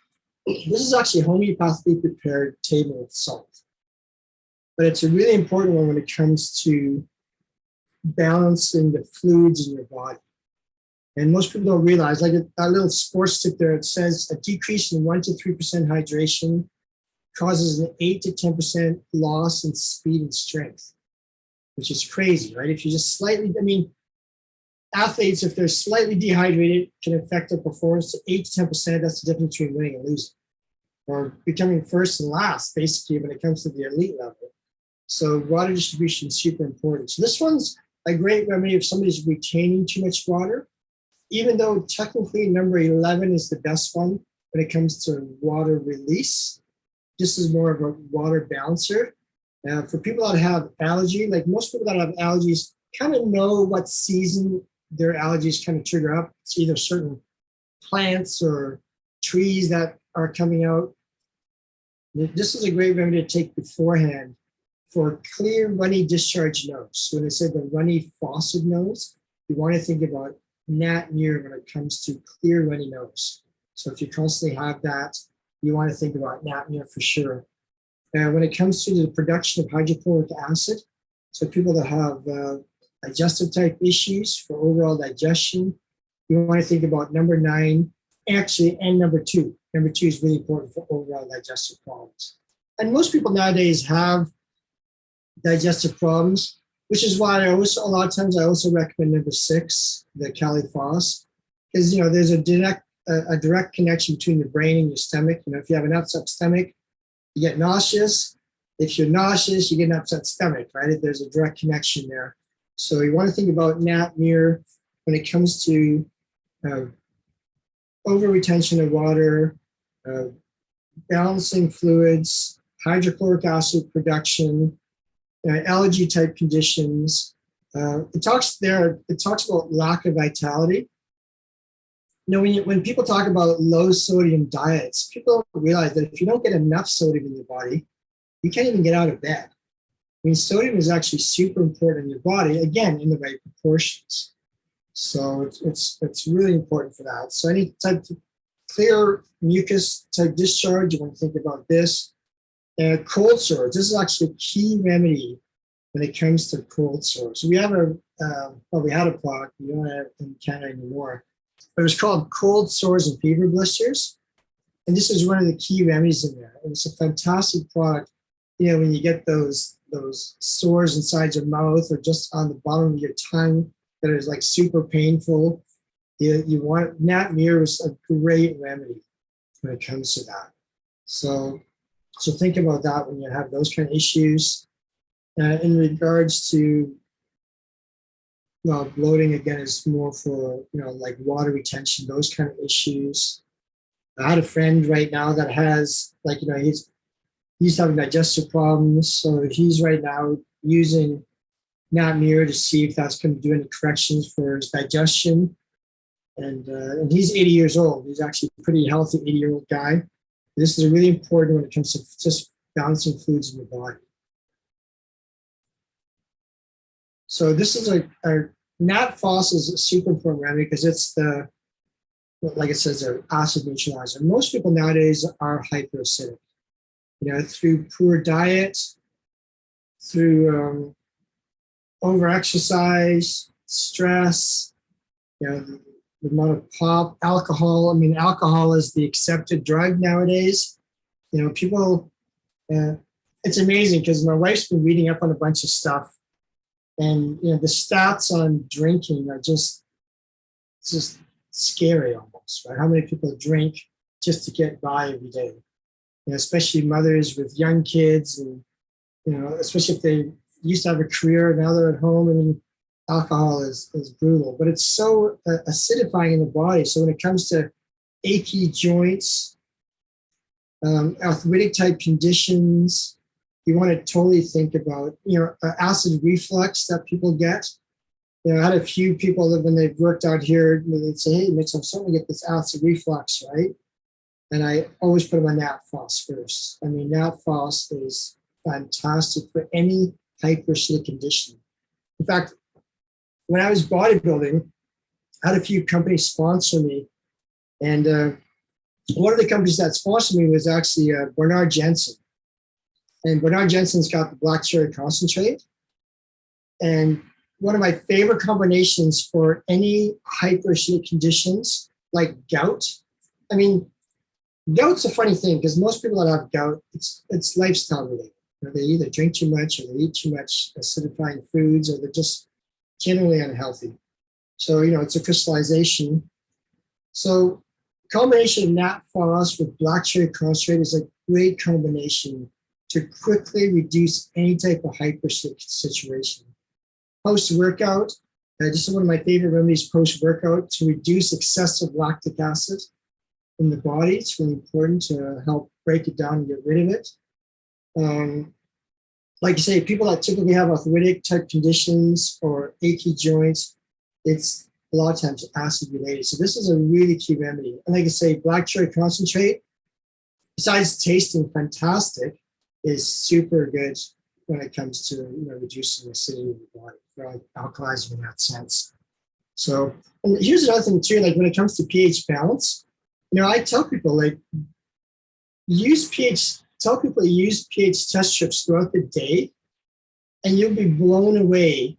this is actually homeopathically prepared table with salt, but it's a really important one when it comes to balancing the fluids in your body. And most people don't realize, like that little sports tip there, it says a decrease in 1 to 3% hydration causes an 8 to 10% loss in speed and strength, which is crazy, right? If you just slightly, athletes, if they're slightly dehydrated, can affect their performance to 8 to 10%. That's the difference between winning and losing, or becoming first and last, basically, when it comes to the elite level. So water distribution is super important. So this one's a great remedy if somebody's retaining too much water, even though technically number 11 is the best one when it comes to water release. This is more of a water balancer. For people that have allergy, like most people that have allergies kind of know what season their allergies kind of trigger up. It's either certain plants or trees that are coming out. This is a great remedy to take beforehand for clear, runny discharge nose. So when they say the runny faucet nose, you want to think about Nat Muir when it comes to clear, runny nose. So if you constantly have that, you want to think about Nat Muir for sure. When it comes to the production of hydrochloric acid, so people that have digestive type issues for overall digestion, you want to think about number 9, actually, and number 2. Number 2 is really important for overall digestive problems. And most people nowadays have digestive problems, which is why a lot of times I also recommend number 6, the Caliphos, because there's a direct connection between the brain and your stomach. If you have an upset stomach, you get nauseous. If you're nauseous, you get an upset stomach, right? There's a direct connection there. So you want to think about NAP/MIR when it comes to over retention of water, balancing fluids, hydrochloric acid production, allergy type conditions. It talks about lack of vitality. When people talk about low sodium diets, people don't realize that if you don't get enough sodium in your body, you can't even get out of bed. Sodium is actually super important in your body, again, in the right proportions. So it's really important for that. So any type of clear mucus type discharge, you want to think about this. Cold sores, this is actually a key remedy when it comes to cold sores. So we have we had a product, we don't have it in Canada anymore, but it was called Cold Sores and Fever Blisters. And this is one of the key remedies in there. And it's a fantastic product, when you get those sores inside your mouth or just on the bottom of your tongue that is like super painful. You want NAP/MIR is a great remedy when it comes to that. So think about that when you have those kind of issues. In regards to bloating, again, is more for like water retention, those kind of issues. I had a friend right now that has he's having digestive problems, so he's right now using NAP/MIR to see if that's going to do any corrections for his digestion. And he's 80 years old. He's actually a pretty healthy 80-year-old guy. This is really important when it comes to just balancing fluids in the body. So this is a NAP/PHOS is a super important remedy because it's like it says, an acid neutralizer. Most people nowadays are hyperacidic. Through poor diet, through over-exercise, stress, the amount of alcohol. Alcohol is the accepted drug nowadays. People, it's amazing because my wife's been reading up on a bunch of stuff, and the stats on drinking are just scary almost, right? How many people drink just to get by every day? Especially mothers with young kids, and especially if they used to have a career, now they're at home. Alcohol is brutal, but it's so acidifying in the body. So when it comes to achy joints, arthritic type conditions, you want to totally think about acid reflux that people get. I had a few people that when they've worked out here, they'd say, "Hey, Mitch, I'm starting to get this acid reflux, right?" And I always put them on NAP/PHOS first. NAP/PHOS is fantastic for any hyperacidic condition. In fact, when I was bodybuilding, I had a few companies sponsor me. And one of the companies that sponsored me was actually Bernard Jensen. And Bernard Jensen's got the black cherry concentrate. And one of my favorite combinations for any hyperacidic conditions, like gout. Gout's a funny thing because most people that have gout, it's lifestyle related. They either drink too much or they eat too much acidifying foods, or they're just generally unhealthy. So, it's a crystallization. So combination of NAP/PHOS with black cherry concentrate is a great combination to quickly reduce any type of hyperacidic situation. Post-workout, this is one of my favorite remedies post-workout to reduce excessive lactic acid in the body. It's really important to help break it down and get rid of it. Like I say, people that typically have arthritic type conditions or achy joints, it's a lot of times acid related. So this is a really key remedy. And like I say, black cherry concentrate, besides tasting fantastic, is super good when it comes to reducing acidity in the body, like alkalizing in that sense. So, and here's another thing too, like when it comes to pH balance, I tell people use pH test strips throughout the day, and you'll be blown away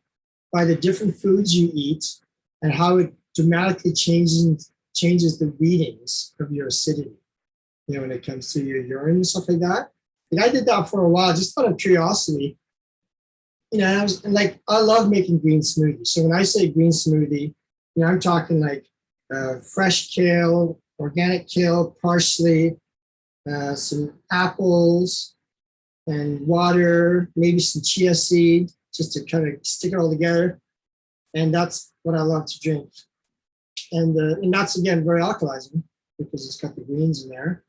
by the different foods you eat and how it dramatically changes the readings of your acidity, when it comes to your urine and stuff like that. And I did that for a while, just out of curiosity. I was like, I love making green smoothies. So when I say green smoothie, I'm talking like fresh kale, organic kale, parsley, some apples and water, maybe some chia seed, just to kind of stick it all together. And that's what I love to drink. And that's, again, very alkalizing because it's got the greens in there.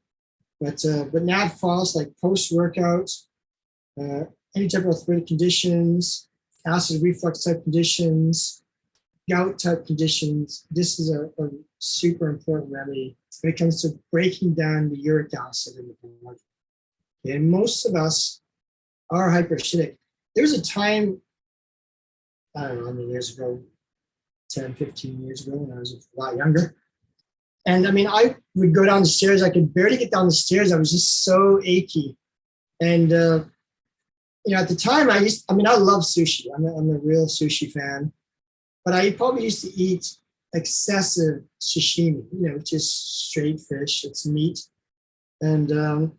But NAD/FOS, like post-workout, any type of arthritic conditions, acid reflux type conditions, gout type conditions, this is a super important remedy when it comes to breaking down the uric acid in the body. And most of us are hyperacidic. There's a time, I don't know how many years ago, 10, 15 years ago, when I was a lot younger. And I mean, I would go down the stairs. I could barely get down the stairs. I was just so achy. And, at the time, I love sushi. I'm a real sushi fan. But I probably used to eat excessive sashimi, which is straight fish. It's meat. And I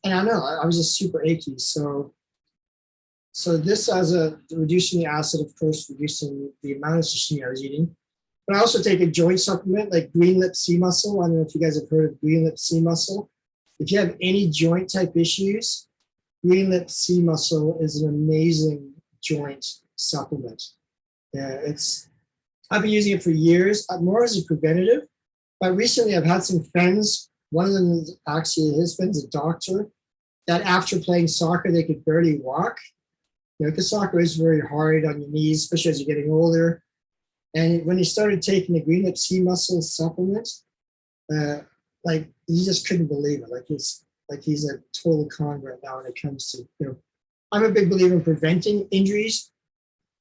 don't know, I was just super achy. So this as reducing the acid, of course, reducing the amount of sashimi I was eating. But I also take a joint supplement like green lip sea mussel. I don't know if you guys have heard of green lip sea mussel. If you have any joint type issues, green lip sea mussel is an amazing joint supplement. I've been using it for years, more as a preventative. But recently I've had some friends, one of them is actually, his friend's a doctor, that after playing soccer, they could barely walk. Because soccer is very hard on your knees, especially as you're getting older. And when he started taking the green lip sea mussel supplement, like he just couldn't believe it. He's a total convert now when it comes to, I'm a big believer in preventing injuries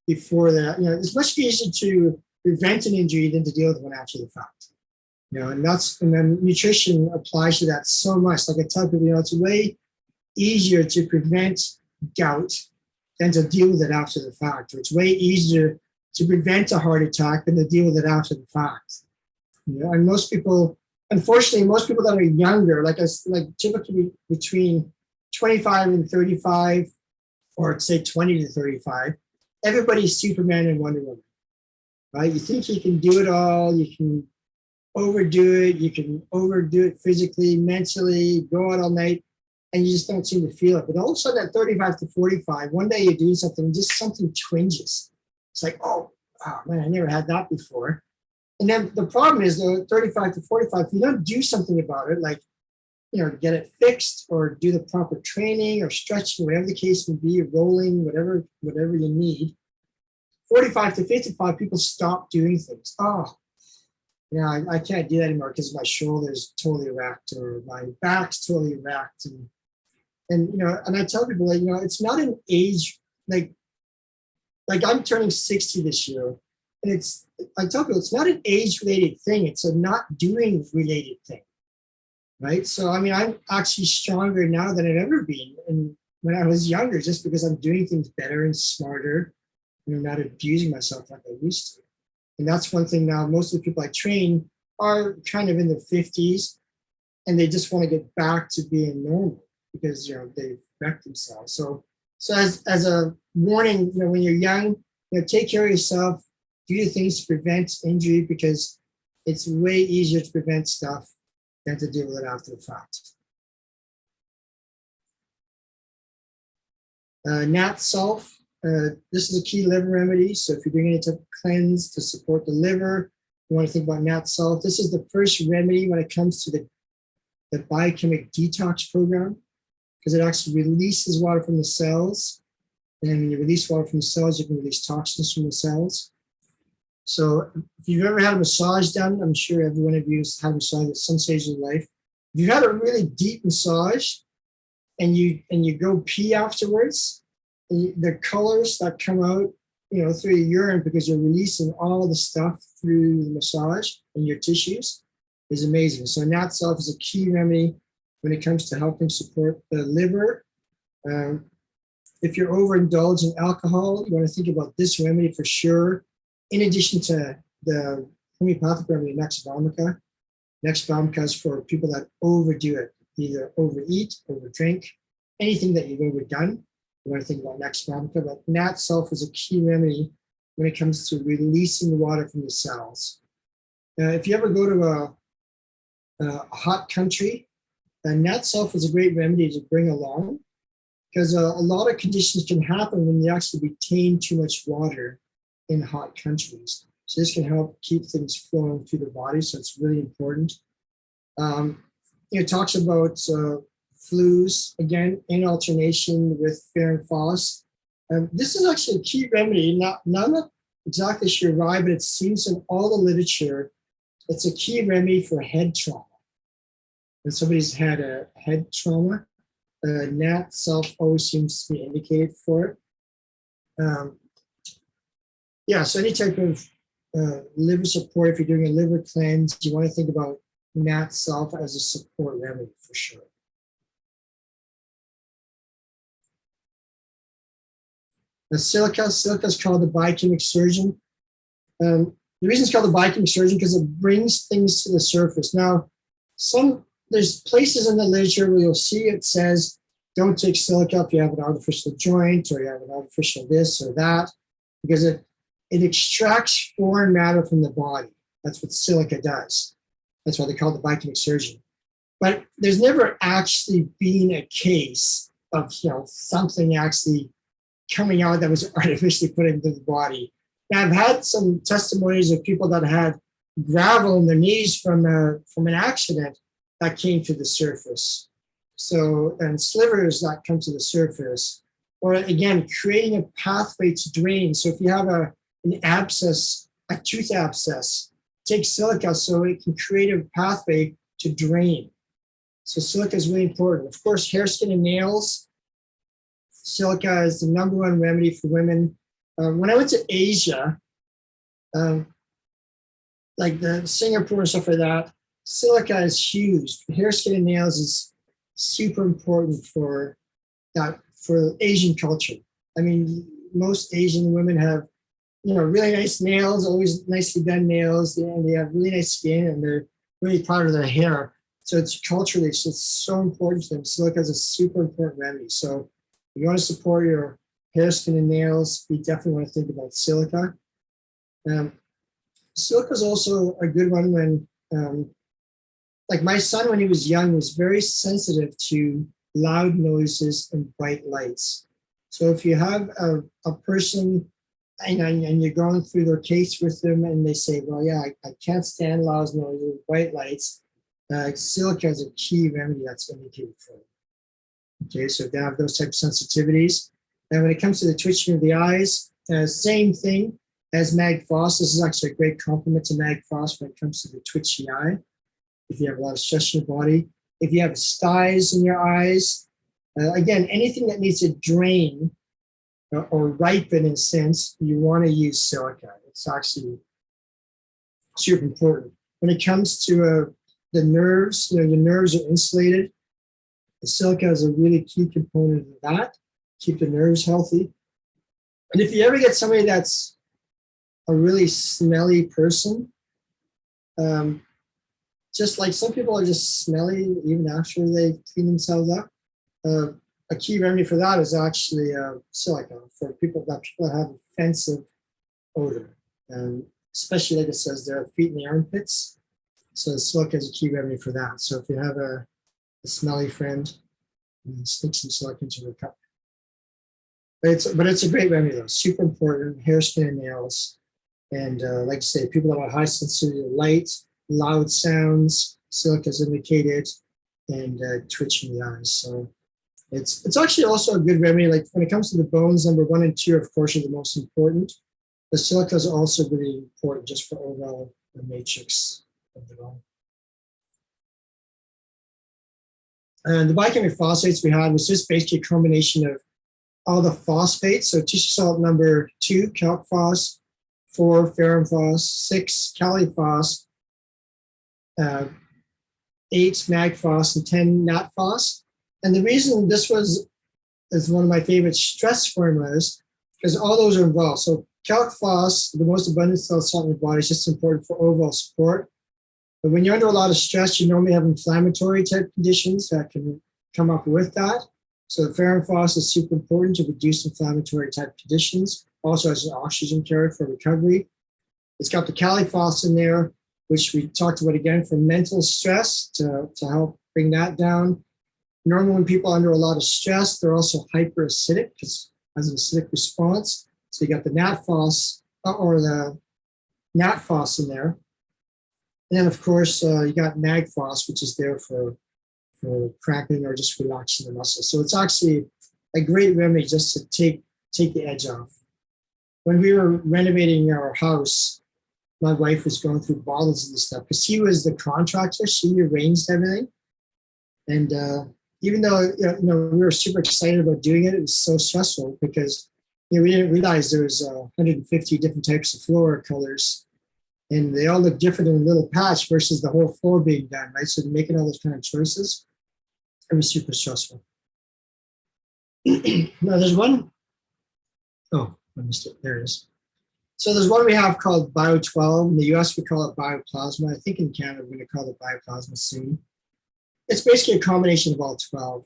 before that. It's much easier to prevent an injury than to deal with one after the fact. And then nutrition applies to that so much. Like I tell people, it's way easier to prevent gout than to deal with it after the fact. Or it's way easier to prevent a heart attack than to deal with it after the fact. And most people, unfortunately, that are younger, like typically between 25 and 35, or say 20 to 35, everybody's Superman and Wonder Woman, right? You think you can do it all, you can overdo it physically, mentally, go out all night, and you just don't seem to feel it. But all of a sudden at 35 to 45, one day you're doing something, just something twinges. It's like, oh man, I never had that before. And then the problem is, though, 35 to 45, if you don't do something about it, like, get it fixed or do the proper training or stretching, whatever the case may be, rolling, whatever you need, 45 to 55, people stop doing things. Oh, I can't do that anymore because my shoulder's totally wrecked or my back's totally wrecked. And I tell people, it's not an age, like I'm turning 60 this year. And I tell people, it's not an age-related thing. It's a not doing related thing, right? So, I'm actually stronger now than I've ever been. And when I was younger, just because I'm doing things better and smarter, not abusing myself like I used to. And that's one thing now, most of the people I train are kind of in their 50s and they just want to get back to being normal because, they've wrecked themselves. So as a warning, when you're young, take care of yourself, do the things to prevent injury because it's way easier to prevent stuff than to deal with it after the fact. NAT/SULF. This is a key liver remedy. So if you're doing any type of cleanse to support the liver, you want to think about NAT/SULF. This is the first remedy when it comes to the biochemic detox program because it actually releases water from the cells. And when you release water from the cells, you can release toxins from the cells. So if you've ever had a massage done, I'm sure every one of you has had a massage at some stage of life. If you've had a really deep massage and you go pee afterwards, the colors that come out, through your urine because you're releasing all the stuff through the massage and your tissues is amazing. So NAT/SULF is a key remedy when it comes to helping support the liver. If you're overindulged in alcohol, you want to think about this remedy for sure. In addition to the homeopathic remedy, Nux vomica. Nux vomica is for people that overdo it, either overeat, overdrink, anything that you've overdone. You want to think about Nux vomica, but nat self is a key remedy when it comes to releasing the water from the cells. If you ever go to a hot country, nat self is a great remedy to bring along, because a lot of conditions can happen when you actually retain too much water in hot countries. So this can help keep things flowing through the body, so it's really important. It talks about flus, again, in alternation with fer and phos. This is actually a key remedy, I'm not exactly sure why, but it seems in all the literature, it's a key remedy for head trauma. When somebody's had a head trauma, nat self always seems to be indicated for it. So any type of liver support, if you're doing a liver cleanse, you want to think about nat self as a support remedy for sure. The silica is called the biochemic surgeon. The reason it's called the biochemic surgeon because it brings things to the surface. Now, there's places in the literature where you'll see it says, don't take silica if you have an artificial joint or you have an artificial this or that, because it extracts foreign matter from the body. That's what silica does. That's why they call it the biochemic surgeon. But there's never actually been a case of something actually coming out that was artificially put into the body. Now, I've had some testimonies of people that had gravel in their knees from an accident that came to the surface. So, and slivers that come to the surface, or again, creating a pathway to drain. So if you have an abscess, a tooth abscess, take silica so it can create a pathway to drain. So silica is really important. Of course, hair, skin, and nails. Silica is the #1 remedy for women. When I went to Asia, like the Singapore and stuff like that, silica is huge. Hair, skin, and nails is super important for that, for Asian culture. I mean, most Asian women have, really nice nails, always nicely done nails, and they have really nice skin, and they're really proud of their hair. So it's culturally, it's so important to them. Silica is a super important remedy. So if you want to support your hair, skin, and nails, you definitely want to think about silica. Silica is also a good one when, like my son, when he was young, was very sensitive to loud noises and bright lights. So if you have a person and you're going through their case with them and they say, well, yeah, I can't stand loud noises, bright lights, silica is a key remedy that's indicated for it. Okay, so if they have those types of sensitivities. And when it comes to the twitching of the eyes, same thing as mag phos. This is actually a great complement to mag phos when it comes to the twitchy eye. If you have a lot of stress in your body, if you have styes in your eyes, again, anything that needs to drain or ripen in a sense, you want to use silica. It's actually super important. When it comes to the nerves, your nerves are insulated. The silica is a really key component of that. Keep the nerves healthy. And if you ever get somebody that's a really smelly person, just like some people are just smelly even after they clean themselves up, a key remedy for that is actually silica for people that have offensive odor, and especially like it says, their feet in the armpits. So silica is a key remedy for that. So if you have a smelly friend, stick some silica into the cup. But it's a great remedy though, super important. Hair, skin, and nails, and like I say, people that are high sensitivity to light, loud sounds, silica is indicated, and twitching the eyes. So it's actually also a good remedy. Like when it comes to the bones, #1 and 2, of course, are the most important. The silica is also really important just for overall the matrix of the bone. And the biochemic phosphates we had was just basically a combination of all the phosphates. So tissue salt #2, calc phos, 4, ferrum phos, 6, kali phos, 8, mag phos, and 10, nat phos. And the reason this is one of my favorite stress formulas, because all those are involved. So calc phos, the most abundant cell salt in the body, is just important for overall support. But when you're under a lot of stress, you normally have inflammatory type conditions that can come up with that. So the ferrin phos is super important to reduce inflammatory type conditions. Also as an oxygen carrier for recovery. It's got the kali phos in there, which we talked about again for mental stress to help bring that down. Normally when people are under a lot of stress, they're also hyperacidic because has an acidic response. So you got the nat phos or the nat phos in there. And then of course you got mag phos, which is there for cramping or just relaxing the muscles. So it's actually a great remedy just to take the edge off. When we were renovating our house, my wife was going through bottles and stuff because she was the contractor. She arranged everything. And even though we were super excited about doing it, it was so stressful because we didn't realize there was 150 different types of floor colors. And they all look different in a little patch versus the whole floor being done, right? So making all those kind of choices, it was super stressful. Now there's one, oh, I missed it, there it is. So there's one we have called Bio12. In the US, we call it Bioplasma. I think in Canada, we're gonna call it Bioplasma soon. It's basically a combination of all 12.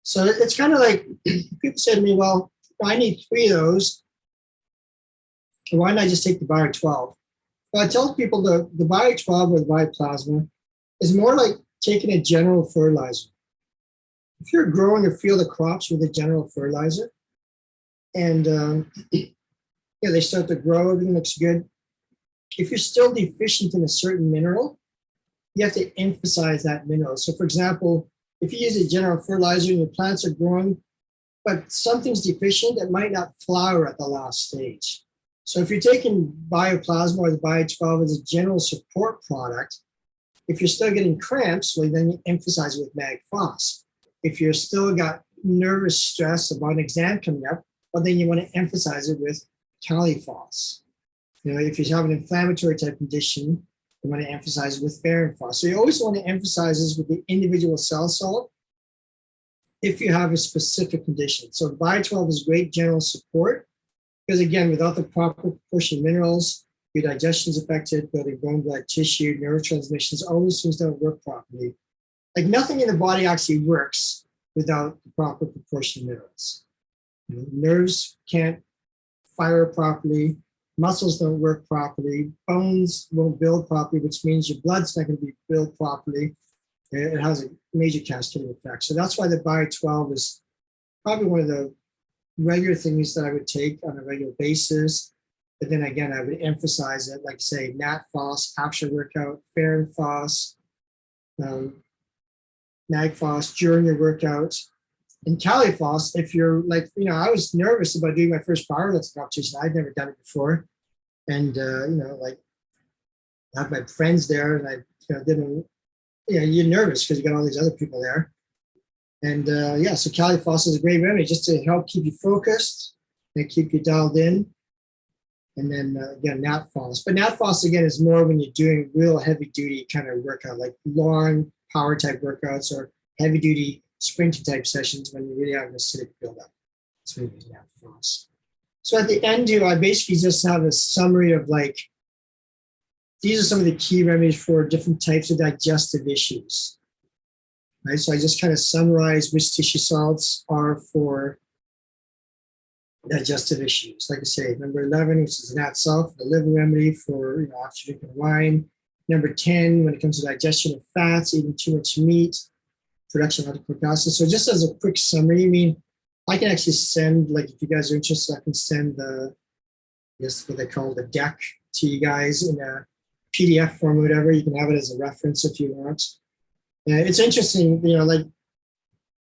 So it's kind of like, people say to me, well, I need 3 of those. Why don't I just take the Bio12? Well, I tell people the Bio12 or the Bioplasma is more like taking a general fertilizer. If you're growing a field of crops with a general fertilizer, and they start to grow, everything looks good. If you're still deficient in a certain mineral, you have to emphasize that mineral. So for example, if you use a general fertilizer and your plants are growing, but something's deficient, it might not flower at the last stage. So if you're taking Bioplasma or the Bio12 as a general support product, if you're still getting cramps, well, then you emphasize it with mag phos. If you're still got nervous stress about an exam coming up, well, then you want to emphasize it with kali phos. If you have an inflammatory type condition, you want to emphasize it with ferrin phos. So you always want to emphasize this with the individual cell salt if you have a specific condition. So Bio12 is great general support because again, without the proper proportion of minerals, your digestion is affected, building bone, blood, tissue, neurotransmissions, all those things don't work properly. Like nothing in the body actually works without the proper proportion of minerals. Nerves can't fire properly, muscles don't work properly, bones won't build properly, which means your blood's not going to be built properly. It has a major cascading effect. So that's why the Bio12 is probably one of the regular things that I would take on a regular basis. But then again, I would emphasize it, like say nat phos after workout, ferrin phos, mag phos during your workout, and kali phos if you're like, I was nervous about doing my first powerlifting competition. I'd never done it before. And, like I have my friends there and I didn't, you're nervous because you got all these other people there. And so kali phos is a great remedy just to help keep you focused and keep you dialed in. And then again, nat phos. But nat phos again is more when you're doing real heavy duty kind of workout, like long power type workouts or heavy duty sprinting type sessions when you really have an acidic buildup. That's what you use nat phos. So at the end here, I basically just have a summary of like, these are some of the key remedies for different types of digestive issues. Right, so I just kind of summarize which tissue salts are for digestive issues. Like I say, number 11, which is nat salt, the liver remedy for after drinking wine. Number 10, when it comes to digestion of fats, eating too much meat, production of hydrochloric acid. So just as a quick summary, I can actually send, like if you guys are interested, I can send what they call the deck to you guys in a PDF form or whatever. You can have it as a reference if you want. It's interesting, like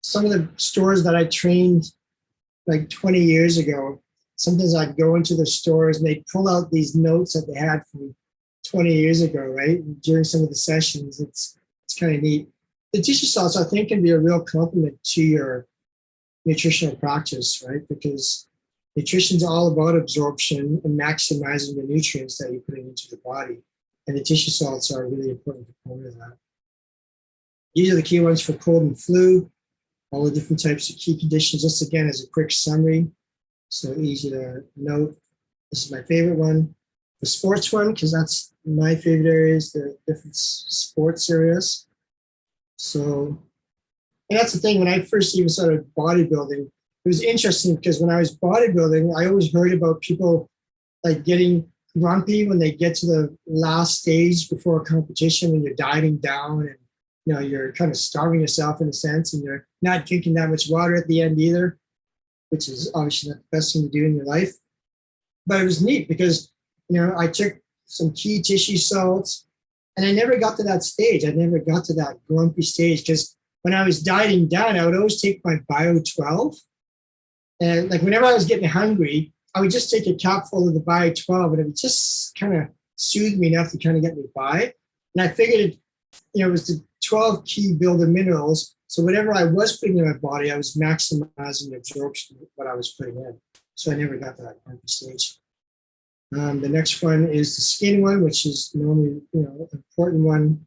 some of the stores that I trained like 20 years ago, sometimes I'd go into the stores and they'd pull out these notes that they had from 20 years ago, right? During some of the sessions, it's kind of neat. The tissue salts, I think, can be a real complement to your nutritional practice, right? Because nutrition is all about absorption and maximizing the nutrients that you're putting into the body. And the tissue salts are a really important component of that. These are the key ones for cold and flu, all the different types of key conditions. Just again, as a quick summary, so easy to note. This is my favorite one. The sports one, because that's my favorite areas, the different sports areas. So, and that's the thing, when I first even started bodybuilding, it was interesting because when I was bodybuilding, I always heard about people like getting grumpy when they get to the last stage before a competition, when you're dieting down and you're kind of starving yourself in a sense, and you're not drinking that much water at the end either, which is obviously not the best thing to do in your life. But it was neat because I took some key tissue salts, and I never got to that stage. I never got to that grumpy stage because when I was dieting down, I would always take my Bio 12, and like whenever I was getting hungry, I would just take a capful of the Bio 12, and it would just kind of soothe me enough to kind of get me by. And I figured, it was the 12 key builder minerals. So whatever I was putting in my body, I was maximizing the absorption of what I was putting in. So I never got to that grumpy stage. The next one is the skin one, which is normally, an important one.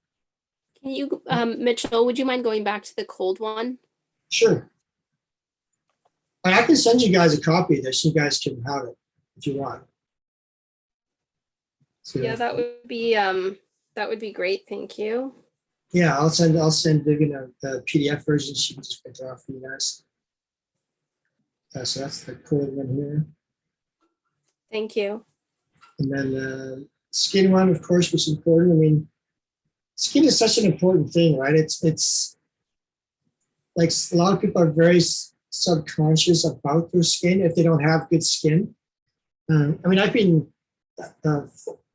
Can you, Mitchell, would you mind going back to the cold one? Sure. And I can send you guys a copy of this. You guys can have it if you want. So yeah, that would be great. Thank you. Yeah, I'll send Vivian a PDF version. She can just print it off for you guys. So that's the cold one here. Thank you. And then the skin one, of course, was important. I mean, skin is such an important thing, right? It's like a lot of people are very subconscious about their skin if they don't have good skin. I mean, I've been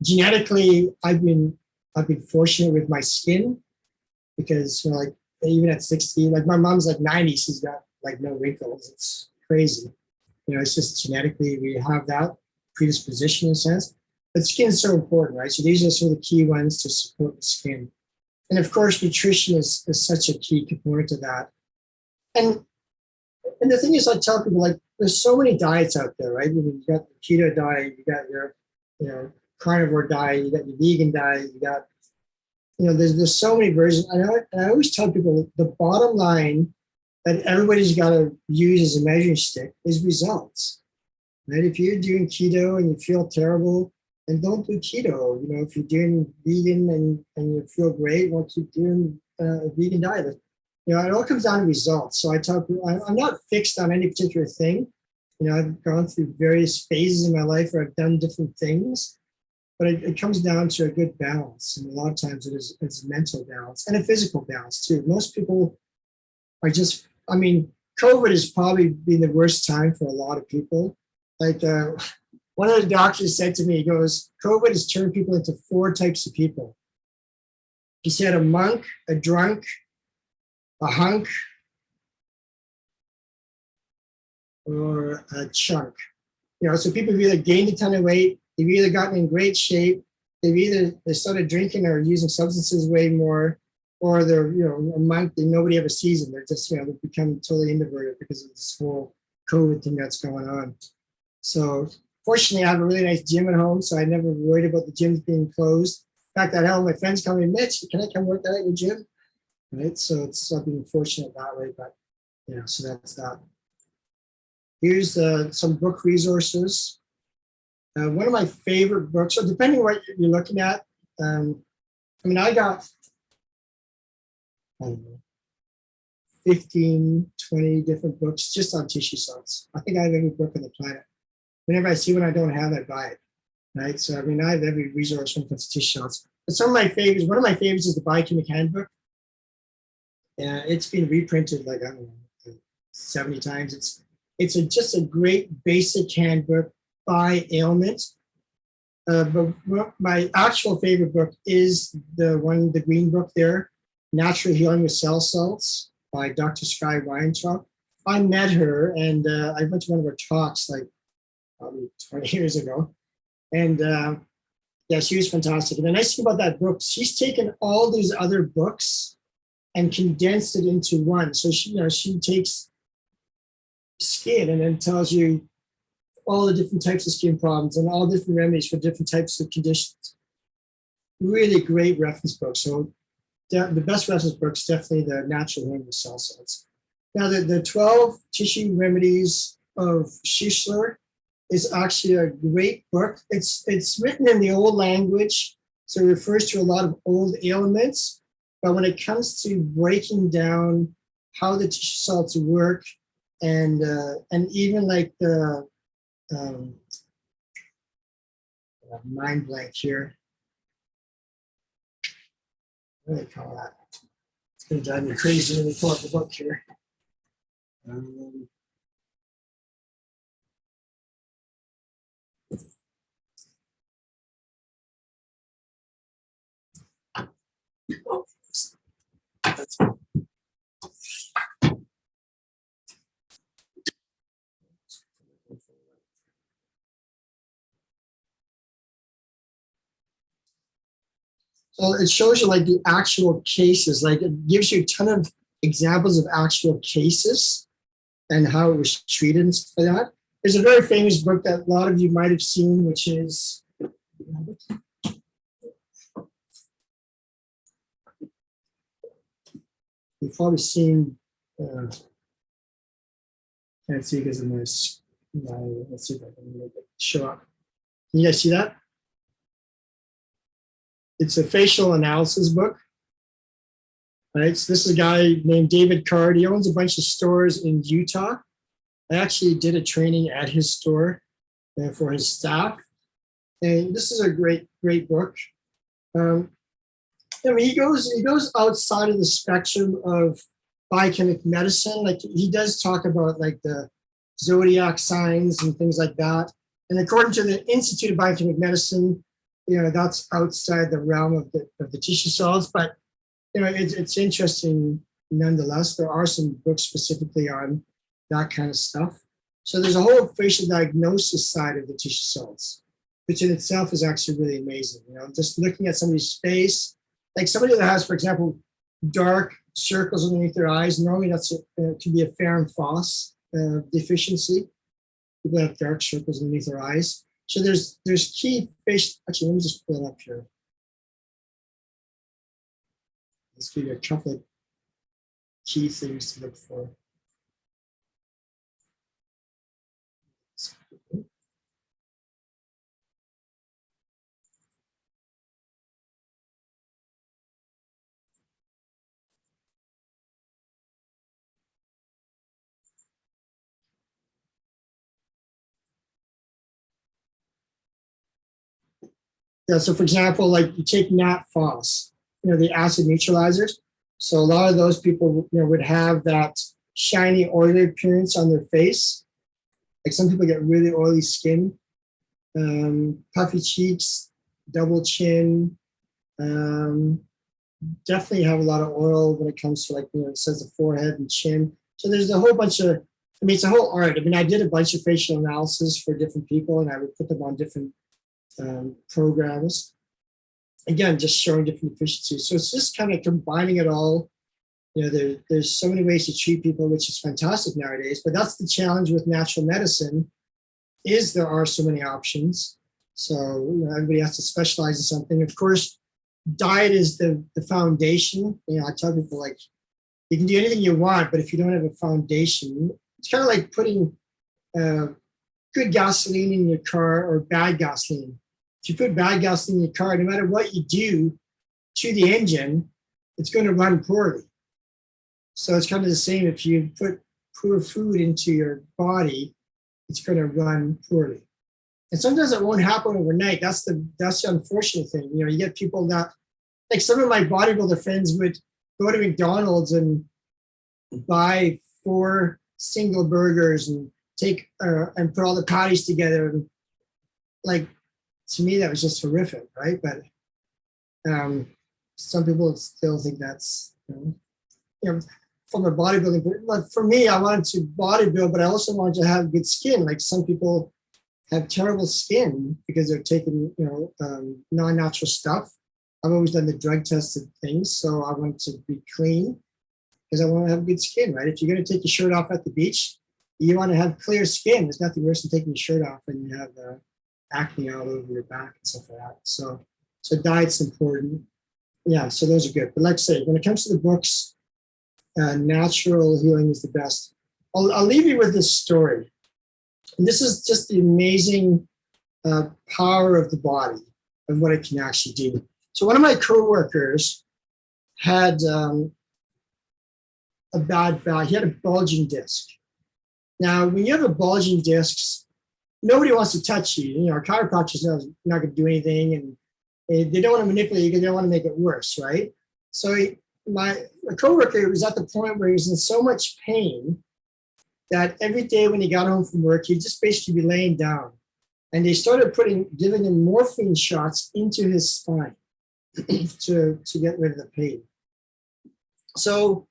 genetically, I've been fortunate with my skin because like even at 60, like my mom's like 90, she's got like no wrinkles. It's crazy. It's just genetically we have that predisposition in a sense. But skin is so important, right? So these are sort of the key ones to support the skin. And of course, nutrition is such a key component to that. And the thing is, I tell people, like, there's so many diets out there, right? You got the keto diet, you got your, carnivore diet, you got your vegan diet, you got, there's so many versions. And I always tell people the bottom line that everybody's got to use as a measuring stick is results, right? If you're doing keto and you feel terrible, then don't do keto. If you're doing vegan and you feel great, well, keep doing a vegan diet. It all comes down to results. So I tell people, I'm not fixed on any particular thing. I've gone through various phases in my life where I've done different things, but it comes down to a good balance. And a lot of times it's mental balance and a physical balance too. Most people are just, COVID has probably been the worst time for a lot of people. Like one of the doctors said to me, he goes, COVID has turned people into 4 types of people. He said a monk, a drunk, a hunk, or a chunk. So people have either gained a ton of weight, they've either gotten in great shape, they started drinking or using substances way more, or they're, a monk that nobody ever sees them. They're just, they become totally introverted because of this whole COVID thing that's going on. So fortunately, I have a really nice gym at home, so I never worried about the gyms being closed. In fact, I'd have my friends come in, Mitch, can I come work out at your gym? Right, so I've been fortunate that way, but so that's that. Here's some book resources. One of my favorite books, so depending on what you're looking at, I got, 15, 20 different books just on tissue salts. I think I have every book on the planet. Whenever I see one I don't have, I buy it, right? So, I have every resource when it comes to tissue salts. But some of my favorites, one of my favorites is the Biochemical Handbook. It's been reprinted like, 70 times. It's just a great basic handbook by ailment. But my actual favorite book is the green book there, Natural Healing with Cell Salts by Dr. Skye Weintraub. I met her and I went to one of her talks like probably 20 years ago. And she was fantastic. And the nice thing about that book, she's taken all these other books and condensed it into one. So she takes skin and then tells you all the different types of skin problems and all different remedies for different types of conditions. Really great reference book. So the best reference book is definitely the Natural Healing with Cell Salts. Now the 12 tissue remedies of Schussler is actually a great book. It's written in the old language, so it refers to a lot of old ailments. But when it comes to breaking down how the tissue salts work, and even like the mind blank here. What do they call that? It's going to drive me crazy when we pull up the book here. So it shows you like the actual cases, like it gives you a ton of examples of actual cases and how it was treated and stuff like that. There's a very famous book that a lot of you might have seen, which is you've probably seen. Can't see because of my. Let's see if I can make it show up. Can you guys see that? It's a facial analysis book. Right, so this is a guy named David Card. He owns a bunch of stores in Utah. I actually did a training at his store for his staff. And this is a great book. I mean, he goes outside of the spectrum of biochemical medicine. Like he does talk about like the zodiac signs and things like that. And according to the Institute of Biochemical Medicine, that's outside the realm of the tissue cells. But it's interesting nonetheless. There are some books specifically on that kind of stuff. So there's a whole facial diagnosis side of the tissue cells, which in itself is actually really amazing. Just looking at somebody's face, like somebody that has, for example, dark circles underneath their eyes, normally that's could be a ferrum phos deficiency. People have dark circles underneath their eyes. So there's key facial. Actually, let me just pull it up here. Let's give you a couple of key things to look for. Yeah, so for example, like you take NAT phos, the acid neutralizers. So a lot of those people, would have that shiny, oily appearance on their face. Like some people get really oily skin, puffy cheeks, double chin. Definitely have a lot of oil when it comes to like, it says the forehead and chin. So there's a whole bunch of, it's a whole art. I mean, I did a bunch of facial analysis for different people and I would put them on different programs. Again, just showing different efficiencies. So it's just kind of combining it all. There's so many ways to treat people, which is fantastic nowadays. But that's the challenge with natural medicine, is there are so many options. So everybody has to specialize in something. Of course, diet is the foundation. I tell people like you can do anything you want, but if you don't have a foundation, it's kind of like putting good gasoline in your car or bad gasoline. If you put bad gasoline in your car, no matter what you do to the engine, it's going to run poorly. So it's kind of the same if you put poor food into your body, it's going to run poorly. And sometimes it won't happen overnight. That's the unfortunate thing. You get people that, like some of my bodybuilder friends would go to McDonald's and buy 4 single burgers and take and put all the patties together, and like to me that was just horrific, right? But some people still think that's from a bodybuilding. But for me, I wanted to bodybuild, but I also wanted to have good skin. Like some people have terrible skin because they're taking non-natural stuff. I've always done the drug tested things, so I want to be clean because I want to have good skin, right? If you're going to take your shirt off at the beach, you want to have clear skin. There's nothing worse than taking your shirt off and you have acne all over your back and stuff like that. So diet's important. Yeah, so those are good. But like I say, when it comes to the books, natural healing is the best. I'll leave you with this story. And this is just the amazing power of the body and what it can actually do. So one of my coworkers had a bad back. He had a bulging disc. Now, when you have a bulging disc, nobody wants to touch you. You know, our chiropractors are not going to do anything, and they don't want to manipulate you because they don't want to make it worse, right? So my coworker was at the point where he was in so much pain that every day when he got home from work, he'd just basically be laying down. And they started giving him morphine shots into his spine to get rid of the pain. So,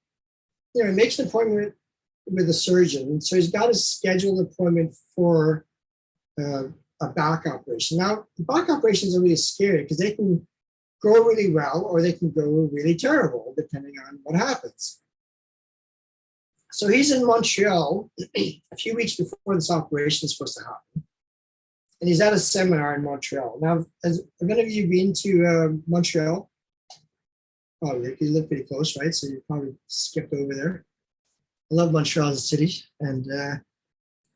you know, he makes an appointment with a surgeon. So he's got a scheduled appointment for a back operation. Now, the back operations are really scary because they can go really well or they can go really terrible, depending on what happens. So he's in Montreal a few weeks before this operation is supposed to happen. And he's at a seminar in Montreal. Now, have any of you been to Montreal? Oh, you live pretty close, right? So you probably skipped over there. I love Montreal as a city. And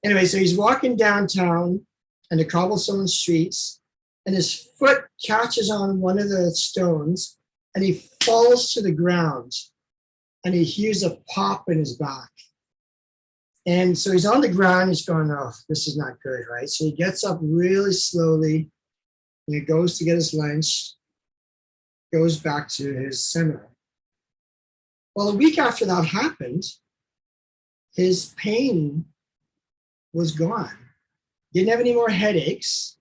anyway, so he's walking downtown and the cobblestone streets, and his foot catches on one of the stones and he falls to the ground and he hears a pop in his back. And so he's on the ground, he's going, oh, this is not good, right? So he gets up really slowly and he goes to get his lunch, goes back to his seminar. Well, a week after that happened, his pain was gone. He didn't have any more headaches.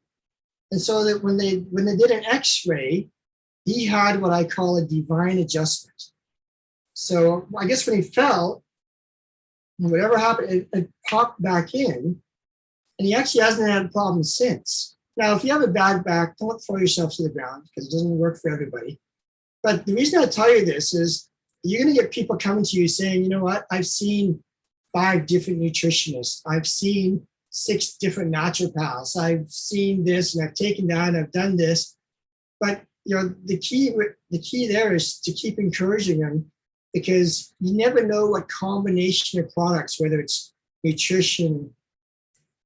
And so that when they did an x-ray, he had what I call a divine adjustment. So I guess when he fell, whatever happened, it popped back in, and he actually hasn't had a problem since. Now, if you have a bad back, don't throw yourself to the ground because it doesn't work for everybody. But the reason I tell you this is you're going to get people coming to you saying, you know what, I've seen 5 different nutritionists. I've seen 6 different naturopaths. I've seen this and I've taken that and I've done this. But you know, the key there is to keep encouraging them, because you never know what combination of products, whether it's nutrition,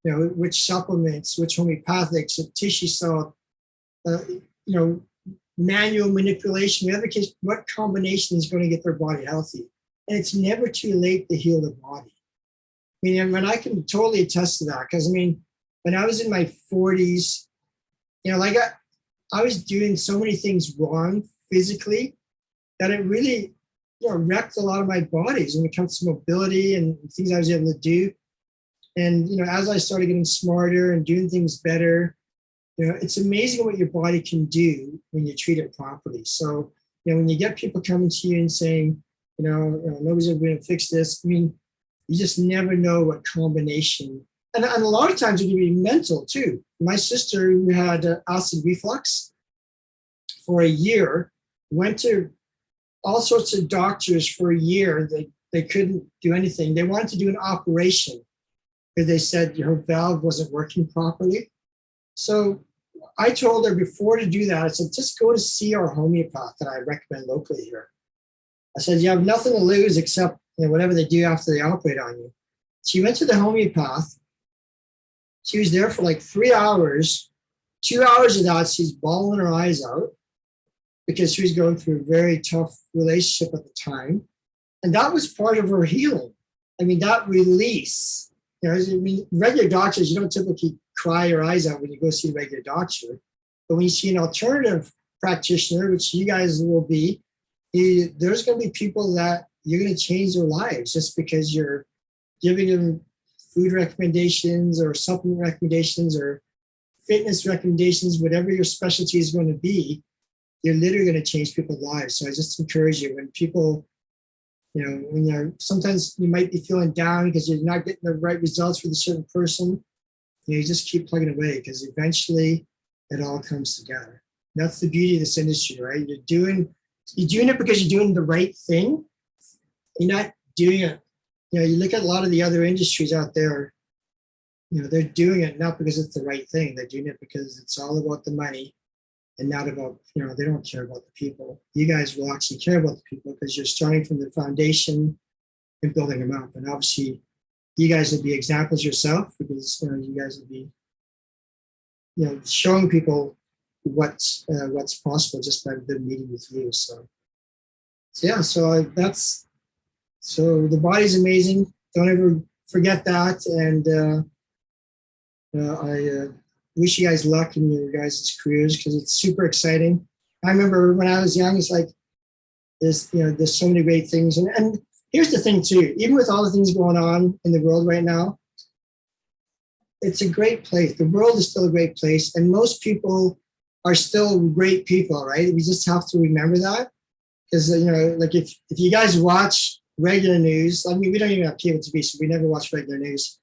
you know, which supplements, which homeopathics, tissue salt, you know, manual manipulation, whatever case, what combination is going to get their body healthy. And it's never too late to heal the body. I mean, and I can totally attest to that, because I mean, when I was in my 40s, you know, like I was doing so many things wrong physically that it really, you know, wrecked a lot of my bodies when it comes to mobility and things I was able to do. And, you know, as I started getting smarter and doing things better, you know, it's amazing what your body can do when you treat it properly. So, you know, when you get people coming to you and saying, you know nobody's ever going to fix this, I mean, you just never know what combination. And a lot of times it can be mental too. My sister, who had acid reflux for a year, went to all sorts of doctors for a year. They couldn't do anything. They wanted to do an operation because they said her valve wasn't working properly. So I told her before to do that, I said, just go to see our homeopath that I recommend locally here. I said, you have nothing to lose except, you know, whatever they do after they operate on you. She went to the homeopath. She was there for like 3 hours. 2 hours of that, she's bawling her eyes out because she was going through a very tough relationship at the time. And that was part of her healing. I mean, that release, you know, I mean, regular doctors, you don't typically cry your eyes out when you go see a regular doctor. But when you see an alternative practitioner, which you guys will be, there's going to be people that you're going to change their lives just because you're giving them food recommendations or supplement recommendations or fitness recommendations, whatever your specialty is going to be. You're literally going to change people's lives. So I just encourage you, when people, you know, when you're, sometimes you might be feeling down because you're not getting the right results with a certain person, you just keep plugging away, because eventually it all comes together. And that's the beauty of this industry, right? You're doing it because you're doing the right thing. You're not doing it. You know, you look at a lot of the other industries out there, you know, they're doing it not because it's the right thing. They're doing it because it's all about the money and not about, you know, they don't care about the people. You guys will actually care about the people because you're starting from the foundation and building them up. And obviously, you guys will be examples yourself, because you guys will be showing people what's possible just by the meeting with you. So yeah, so the body's amazing. Don't ever forget that, and I wish you guys luck in your guys' careers, because it's super exciting. I remember when I was young, it's like there's so many great things, and here's the thing too. Even with all the things going on in the world right now, it's a great place. The world is still a great place, and most people are still great people, right? We just have to remember that, because like if you guys watch regular news, I mean, we don't even have cable TV, so we never watch regular news.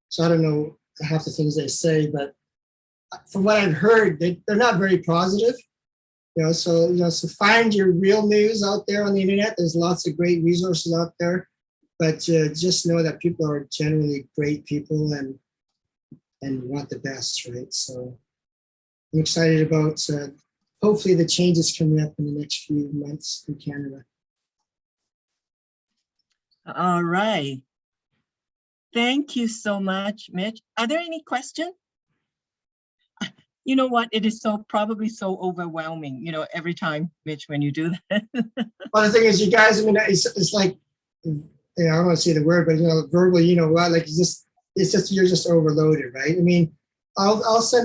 So I don't know half the things they say, but from what I've heard, they're not very positive. So find your real news out there on the internet. There's lots of great resources out there, but just know that people are generally great people and want the best, right? So I'm excited about hopefully the changes coming up in the next few months in Canada. All right. Thank you so much, Mitch. Are there any questions? You know what? It is probably so overwhelming, every time, Mitch, when you do that. Well, the thing is, you guys, I mean, it's like, I don't want to say the word, but verbally, like it's just you're just overloaded, right? I mean, I'll send